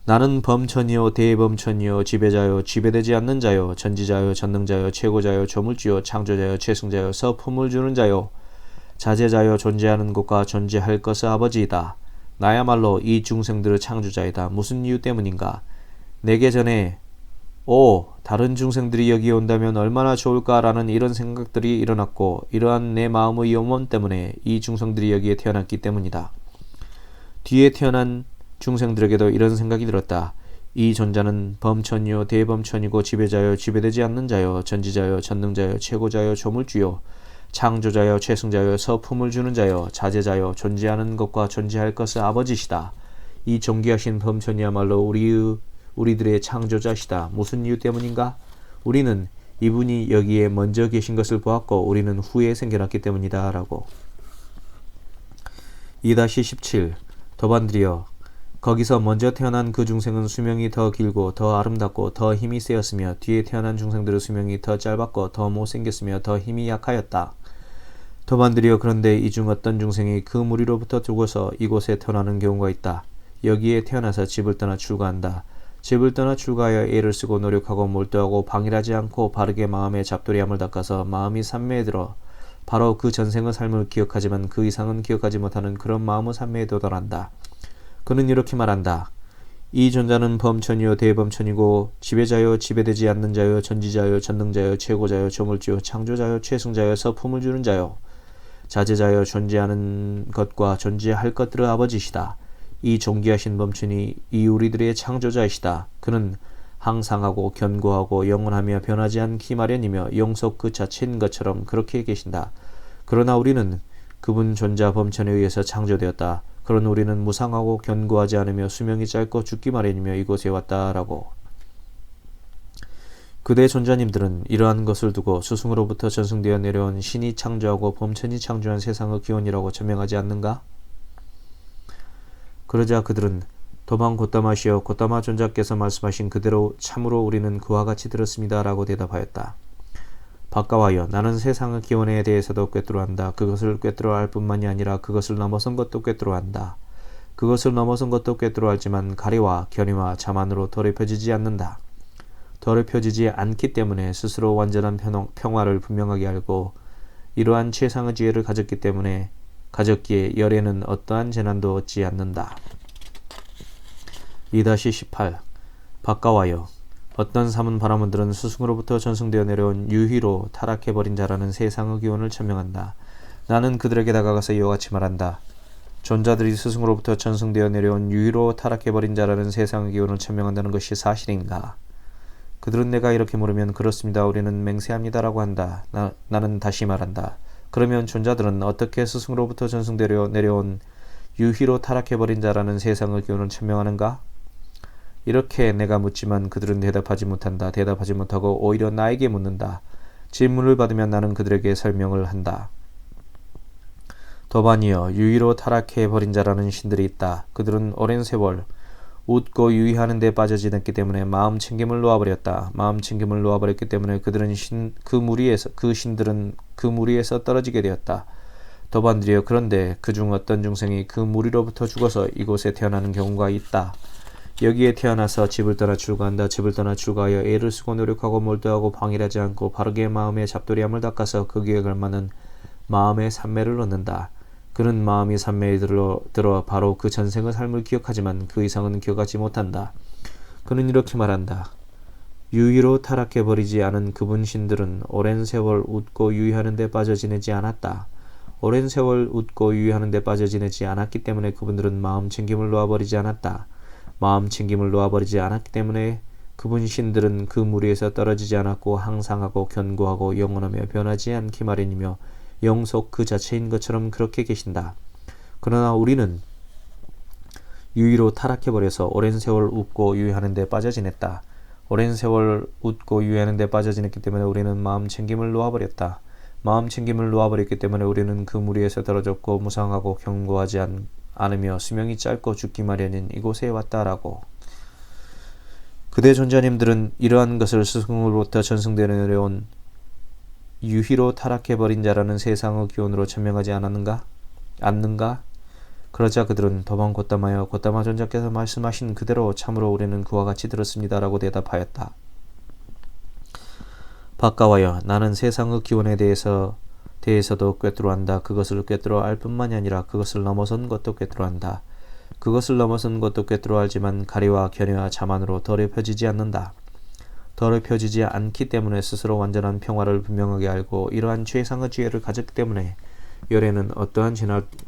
나는 범천이요 대범천이요 지배자요 지배되지 않는 자요 전지자요 전능자요 최고자요 조물주요 창조자요 최승자요 서품을 주는 자요 자제자여 존재하는 것과 존재할 것의 아버지이다. 나야말로 이 중생들의 창조자이다. 무슨 이유 때문인가? 내게 전에 다른 중생들이 여기 온다면 얼마나 좋을까라는 이런 생각들이 일어났고 이러한 내 마음의 염원 때문에 이 중생들이 여기에 태어났기 때문이다. 뒤에 태어난 중생들에게도 이런 생각이 들었다. 이 존자는 범천이요 대범천이고 지배자요 지배되지 않는 자요 전지자요 전능자요 최고자요 조물주요 창조자여 최승자여 서품을 주는 자여 자제자여 존재하는 것과 존재할 것의 아버지시다. 이 존귀하신 범천이야말로 우리들의 창조자시다. 무슨 이유 때문인가? 우리는 이분이 여기에 먼저 계신 것을 보았고 우리는 후에 생겨났기 때문이다. 라고 2-17 도반들이여 거기서 먼저 태어난 그 중생은 수명이 더 길고 더 아름답고 더 힘이 세었으며 뒤에 태어난 중생들의 수명이 더 짧았고 더 못생겼으며 더 힘이 약하였다. 도반들이여 그런데 이 중 어떤 중생이 그 무리로부터 두고서 이곳에 태어나는 경우가 있다. 여기에 태어나서 집을 떠나 출가한다. 집을 떠나 출가하여 애를 쓰고 노력하고 몰두하고 방일하지 않고 바르게 마음의 잡돌이함을 닦아서 마음이 산매에 들어 바로 그 전생의 삶을 기억하지만 그 이상은 기억하지 못하는 그런 마음의 산매에 도달한다. 그는 이렇게 말한다. 이 존자는 범천이요 대범천이고 지배자요 지배되지 않는 자요 전지자요 전능자요 최고자요 조물주요 창조자요 최승자요 서품을 주는 자요 자제자여 존재하는 것과 존재할 것들의 아버지시다. 이 존귀하신 범천이 이 우리들의 창조자이시다. 그는 항상하고 견고하고 영원하며 변하지 않기 마련이며 영속 그 자체인 것처럼 그렇게 계신다. 그러나 우리는 그분 존자 범천에 의해서 창조되었다. 그런 우리는 무상하고 견고하지 않으며 수명이 짧고 죽기 마련이며 이곳에 왔다라고. 그대 존자님들은 이러한 것을 두고 스승으로부터 전승되어 내려온 신이 창조하고 범천이 창조한 세상의 기원이라고 천명하지 않는가? 그러자 그들은 도방 고따마시여 고따마 존자께서 말씀하신 그대로 참으로 우리는 그와 같이 들었습니다. 라고 대답하였다. 바까와여 나는 세상의 기원에 대해서도 꿰뚫어 한다. 그것을 꿰뚫어 알 뿐만이 아니라 그것을 넘어선 것도 꿰뚫어 한다. 그것을 넘어선 것도 꿰뚫어 알지만 가리와 견해와 자만으로 더럽혀지지 않는다. 더럽혀지지 않기 때문에 스스로 완전한 평화를 분명하게 알고 이러한 최상의 지혜를 가졌기에 열에는 어떠한 재난도 얻지 않는다. 2-18 바까와여 어떤 삼은 바라문들은 스승으로부터 전승되어 내려온 유희로 타락해버린 자라는 세상의 기원을 천명한다. 나는 그들에게 다가가서 이와 같이 말한다. 존자들이 스승으로부터 전승되어 내려온 유희로 타락해버린 자라는 세상의 기원을 천명한다는 것이 사실인가? 그들은 내가 이렇게 물으면 그렇습니다. 우리는 맹세합니다라고 한다. 나는 다시 말한다. 그러면 존자들은 어떻게 스승으로부터 전승되어 내려온 유희로 타락해버린 자라는 세상의 기원을 천명하는가? 이렇게 내가 묻지만 그들은 대답하지 못한다. 대답하지 못하고 오히려 나에게 묻는다. 질문을 받으면 나는 그들에게 설명을 한다. 더반이여 유희로 타락해버린 자라는 신들이 있다. 그들은 오랜 세월 웃고 유희하는 데 빠져 지냈기 때문에 마음 챙김을 놓아버렸다. 마음 챙김을 놓아버렸기 때문에 그들은 그 신들은 그 무리에서 떨어지게 되었다. 더반들이여 그런데 그중 어떤 중생이 그 무리로부터 죽어서 이곳에 태어나는 경우가 있다. 여기에 태어나서 집을 떠나 출가한다. 집을 떠나 출가하여 애를 쓰고 노력하고 몰두하고 방일하지 않고 바르게 마음의 잡돌이함을 닦아서 거기에 걸맞는 마음의 산매를 얻는다. 그는 마음이 산매에 들어 바로 그 전생의 삶을 기억하지만 그 이상은 기억하지 못한다. 그는 이렇게 말한다. 유희로 타락해버리지 않은 그분 신들은 오랜 세월 웃고 유희하는 데 빠져 지내지 않았다. 오랜 세월 웃고 유희하는 데 빠져 지내지 않았기 때문에 그분들은 마음 챙김을 놓아버리지 않았다. 마음 챙김을 놓아버리지 않았기 때문에 그분 신들은 그 무리에서 떨어지지 않았고 항상하고 견고하고 영원하며 변하지 않기 마련이며 영속 그 자체인 것처럼 그렇게 계신다. 그러나 우리는 유희로 타락해버려서 오랜 세월 웃고 유희하는 데 빠져 지냈다. 오랜 세월 웃고 유희하는 데 빠져 지냈기 때문에 우리는 마음 챙김을 놓아버렸다. 마음 챙김을 놓아버렸기 때문에 우리는 그 무리에서 떨어졌고 무상하고 견고하지 않으며 수명이 짧고 죽기 마련인 이곳에 왔다라고. 그대 존자님들은 이러한 것을 스승으로부터 전승되어 내려온 유희로 타락해버린 자라는 세상의 기원으로 천명하지 않는가? 그러자 그들은 더반 곧담하여 곧담아 존자께서 말씀하신 그대로 참으로 우리는 그와 같이 들었습니다라고 대답하였다. 바까와여 나는 세상의 기원에 대해서도 꿰뚫어 안다. 그것을 꿰뚫어 알 뿐만이 아니라 그것을 넘어선 것도 꿰뚫어 안다. 그것을 넘어선 것도 꿰뚫어 알지만 가리와 견해와 자만으로 더럽혀지지 않는다. 더럽혀지지 않기 때문에 스스로 완전한 평화를 분명하게 알고 이러한 최상의 지혜를 가졌기 때문에 열에는 어떠한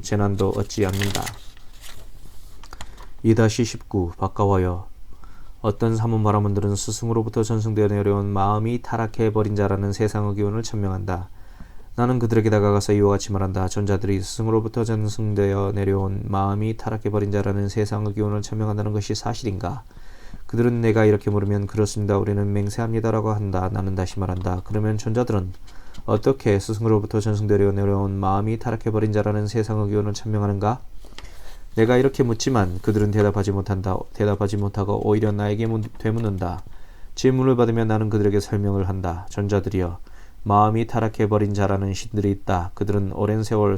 재난도 얻지 않는다. 2-19 바까와여 어떤 사문 바라문들은 스승으로부터 전승되어 내려온 마음이 타락해버린 자라는 세상의 기원을 천명한다. 나는 그들에게 다가가서 이와 같이 말한다. 존자들이 스승으로부터 전승되어 내려온 마음이 타락해버린 자라는 세상의 기원을 천명한다는 것이 사실인가? 그들은 내가 이렇게 물으면 그렇습니다. 우리는 맹세합니다라고 한다. 나는 다시 말한다. 그러면 존자들은 어떻게 스승으로부터 전승되어 내려온 마음이 타락해버린 자라는 세상의 기원을 천명하는가? 내가 이렇게 묻지만 그들은 대답하지 못하고 오히려 나에게 되묻는다. 질문을 받으면 나는 그들에게 설명을 한다. 존자들이여 마음이 타락해버린 자라는 신들이 있다. 그들은 오랜 세월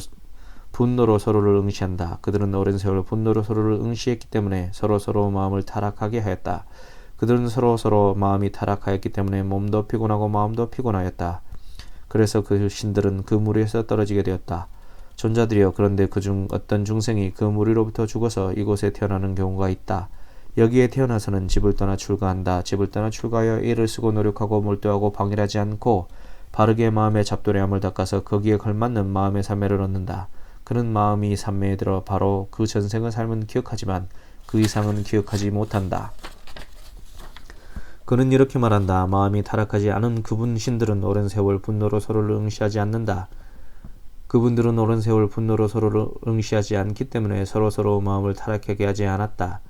분노로 서로를 응시한다. 그들은 오랜 세월 분노로 서로를 응시했기 때문에 서로 마음을 타락하게 하였다. 그들은 서로 마음이 타락하였기 때문에 몸도 피곤하고 마음도 피곤하였다. 그래서 그 신들은 그 무리에서 떨어지게 되었다. 존자들이여 그런데 그중 어떤 중생이 그 무리로부터 죽어서 이곳에 태어나는 경우가 있다. 여기에 태어나서는 집을 떠나 출가한다. 집을 떠나 출가하여 애를 쓰고 노력하고 몰두하고 방일하지 않고 바르게 마음의 잡돌이함을 닦아서 거기에 걸맞는 마음의 산매를 얻는다. 그는 마음이 산매에 들어 바로 그 전생의 삶은 기억하지만 그 이상은 기억하지 못한다. 그는 이렇게 말한다. 마음이 타락하지 않은 그분 신들은 오랜 세월 분노로 서로를 응시하지 않는다. 그분들은 오랜 세월 분노로 서로를 응시하지 않기 때문에 서로 마음을 타락하게 하지 않았다.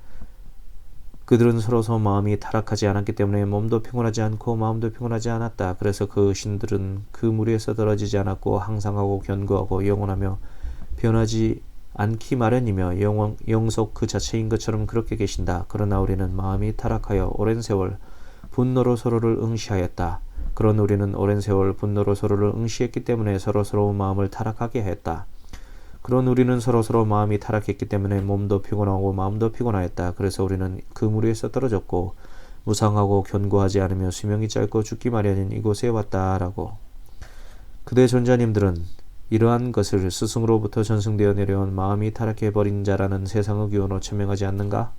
그들은 서로 마음이 타락하지 않았기 때문에 몸도 피곤하지 않고 마음도 피곤하지 않았다. 그래서 그 신들은 그 무리에서 떨어지지 않았고 항상하고 견고하고 영원하며 변하지 않기 마련이며 영속 그 자체인 것처럼 그렇게 계신다. 그러나 우리는 마음이 타락하여 오랜 세월 분노로 서로를 응시하였다. 그런 우리는 오랜 세월 분노로 서로를 응시했기 때문에 서로 마음을 타락하게 했다. 그런 우리는 서로 마음이 타락했기 때문에 몸도 피곤하고 마음도 피곤하였다. 그래서 우리는 그 무리에서 떨어졌고 무상하고 견고하지 않으며 수명이 짧고 죽기 마련인 이곳에 왔다라고. 그대 존자님들은 이러한 것을 스승으로부터 전승되어 내려온 마음이 타락해버린 자라는 세상의 기원으로 천명하지 않는가?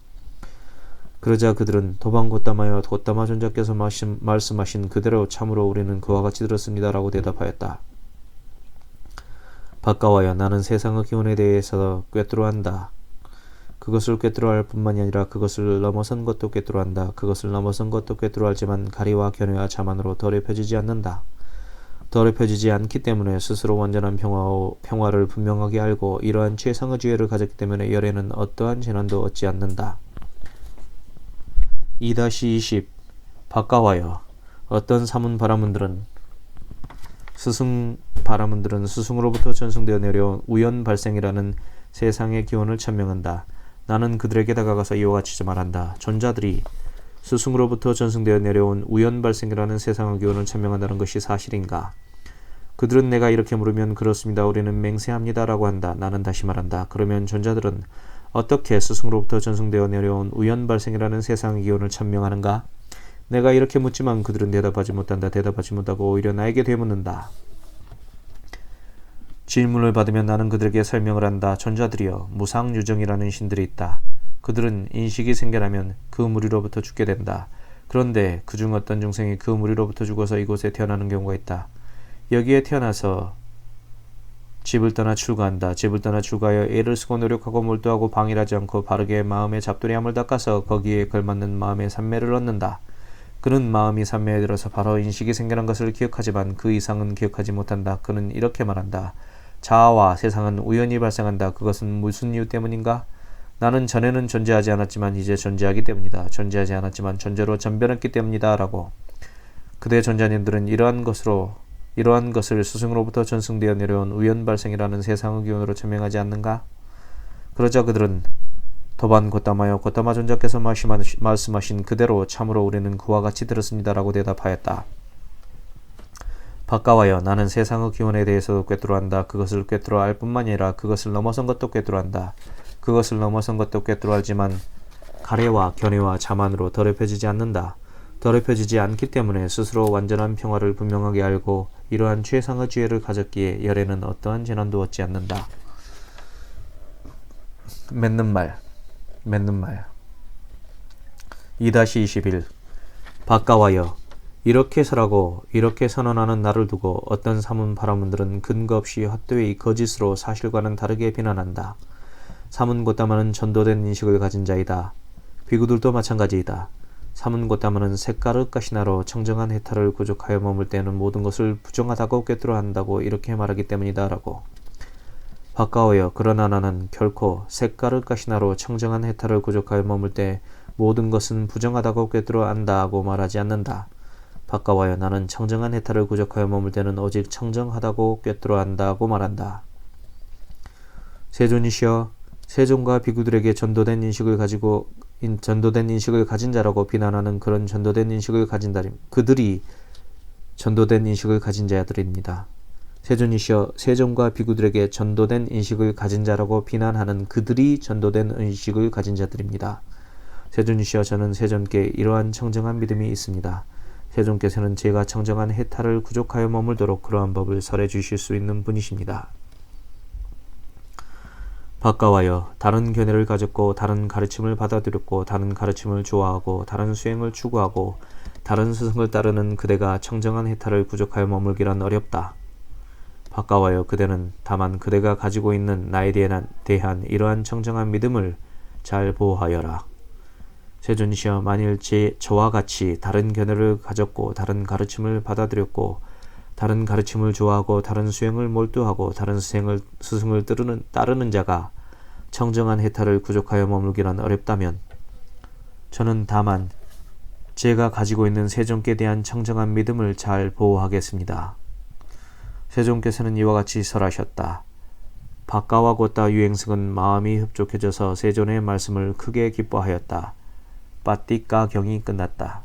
그러자 그들은 도방고따마여 고따마 존자께서 말씀하신 그대로 참으로 우리는 그와 같이 들었습니다 라고 대답하였다. 바까와여 나는 세상의 기원에 대해서 꿰뚫어한다. 그것을 꿰뚫어할 뿐만이 아니라 그것을 넘어선 것도 꿰뚫어한다. 그것을 넘어선 것도 꿰뚫어하지만 가리와 견해와 자만으로 더럽혀지지 않는다. 더럽혀지지 않기 때문에 스스로 완전한 평화를 분명하게 알고 이러한 최상의 지혜를 가졌기 때문에 열에는 어떠한 재난도 얻지 않는다. 2-20 바까와여 어떤 사문 바라문들은 스승으로부터 전승되어 내려온 우연 발생이라는 세상의 기원을 천명한다. 나는 그들에게 다가가서 이와 같이 말한다. 존자들이 스승으로부터 전승되어 내려온 우연 발생이라는 세상의 기원을 천명한다는 것이 사실인가? 그들은 내가 이렇게 물으면 그렇습니다. 우리는 맹세합니다 라고 한다. 나는 다시 말한다. 그러면 존자들은 어떻게 스승으로부터 전승되어 내려온 우연 발생이라는 세상의 기원을 천명하는가? 내가 이렇게 묻지만 그들은 대답하지 못한다. 대답하지 못하고 오히려 나에게 되묻는다. 질문을 받으면 나는 그들에게 설명을 한다. 존자들이여 무상유정이라는 신들이 있다. 그들은 인식이 생겨나면 그 무리로부터 죽게 된다. 그런데 그중 어떤 중생이 그 무리로부터 죽어서 이곳에 태어나는 경우가 있다. 여기에 태어나서 집을 떠나 출가한다. 집을 떠나 출가하여 애를 쓰고 노력하고 몰두하고 방일하지 않고 바르게 마음의 잡돌이함을 닦아서 거기에 걸맞는 마음의 산매를 얻는다. 그는 마음이 산매에 들어서 바로 인식이 생겨난 것을 기억하지만 그 이상은 기억하지 못한다. 그는 이렇게 말한다. 자아와 세상은 우연히 발생한다. 그것은 무슨 이유 때문인가? 나는 전에는 존재하지 않았지만 이제 존재하기 때문이다. 존재하지 않았지만 존재로 전변했기 때문이다. 라고. 그대 존자님들은 이러한 것을 스승으로부터 전승되어 내려온 우연 발생이라는 세상의 기원으로 천명하지 않는가? 그러자 그들은 도반 고따마여 고따마 존자께서 말씀하신 그대로 참으로 우리는 그와 같이 들었습니다 라고 대답하였다. 바까와여 나는 세상의 기원에 대해서도 꿰뚫어한다. 그것을 꿰뚫어할 뿐만 아니라 그것을 넘어선 것도 꿰뚫어한다. 그것을 넘어선 것도 꿰뚫어하지만 가래와 견해와 자만으로 더럽혀지지 않는다. 더럽혀지지 않기 때문에 스스로 완전한 평화를 분명하게 알고 이러한 최상의 지혜를 가졌기에 열에는 어떠한 재난도 얻지 않는다. 맺는 말 2-21 바까와여 이렇게 설하고 이렇게 선언하는 나를 두고 어떤 사문 바라문들은 근거 없이 헛되이 거짓으로 사실과는 다르게 비난한다. 사문 고따마는 전도된 인식을 가진 자이다. 비구들도 마찬가지이다. 사문 고따마는 색깔의 가시나로 청정한 해탈을 구족하여 머물 때는 모든 것을 부정하다고 꿰뚫어 한다고 이렇게 말하기 때문이다 라고. 바까워여 그러나 나는 결코 색깔의 가시나로 청정한 해탈을 구족하여 머물 때 모든 것은 부정하다고 꿰뚫어 안다고 말하지 않는다. 바까워여 나는 청정한 해탈을 구족하여 머물 때는 오직 청정하다고 꿰뚫어 안다고 말한다. 세존이시여 세존과 비구들에게 전도된 인식을 가진 자라고 비난하는 그런 전도된 인식을 가진 그들이 전도된 인식을 가진 자들입니다. 세존이시여 세존과 비구들에게 전도된 인식을 가진 자라고 비난하는 그들이 전도된 인식을 가진 자들입니다. 세존이시여 저는 세존께 이러한 청정한 믿음이 있습니다. 세존께서는 제가 청정한 해탈을 구족하여 머물도록 그러한 법을 설해 주실 수 있는 분이십니다. 바까와여 다른 견해를 가졌고 다른 가르침을 받아들였고 다른 가르침을 좋아하고 다른 수행을 추구하고 다른 스승을 따르는 그대가 청정한 해탈을 구족하여 머물기란 어렵다. 바까와여 그대는 다만 그대가 가지고 있는 나에 대한 이러한 청정한 믿음을 잘 보호하여라. 세존이시여 만일 저와 같이 다른 견해를 가졌고 다른 가르침을 받아들였고 다른 가르침을 좋아하고 다른 수행을 몰두하고 다른 스승을 따르는 자가 청정한 해탈을 구족하여 머물기란 어렵다면 저는 다만 제가 가지고 있는 세존께 대한 청정한 믿음을 잘 보호하겠습니다. 세존께서는 이와 같이 설하셨다. 바까와 고따 유행승은 마음이 흡족해져서 세존의 말씀을 크게 기뻐하였다. 빠띠까 경이 끝났다.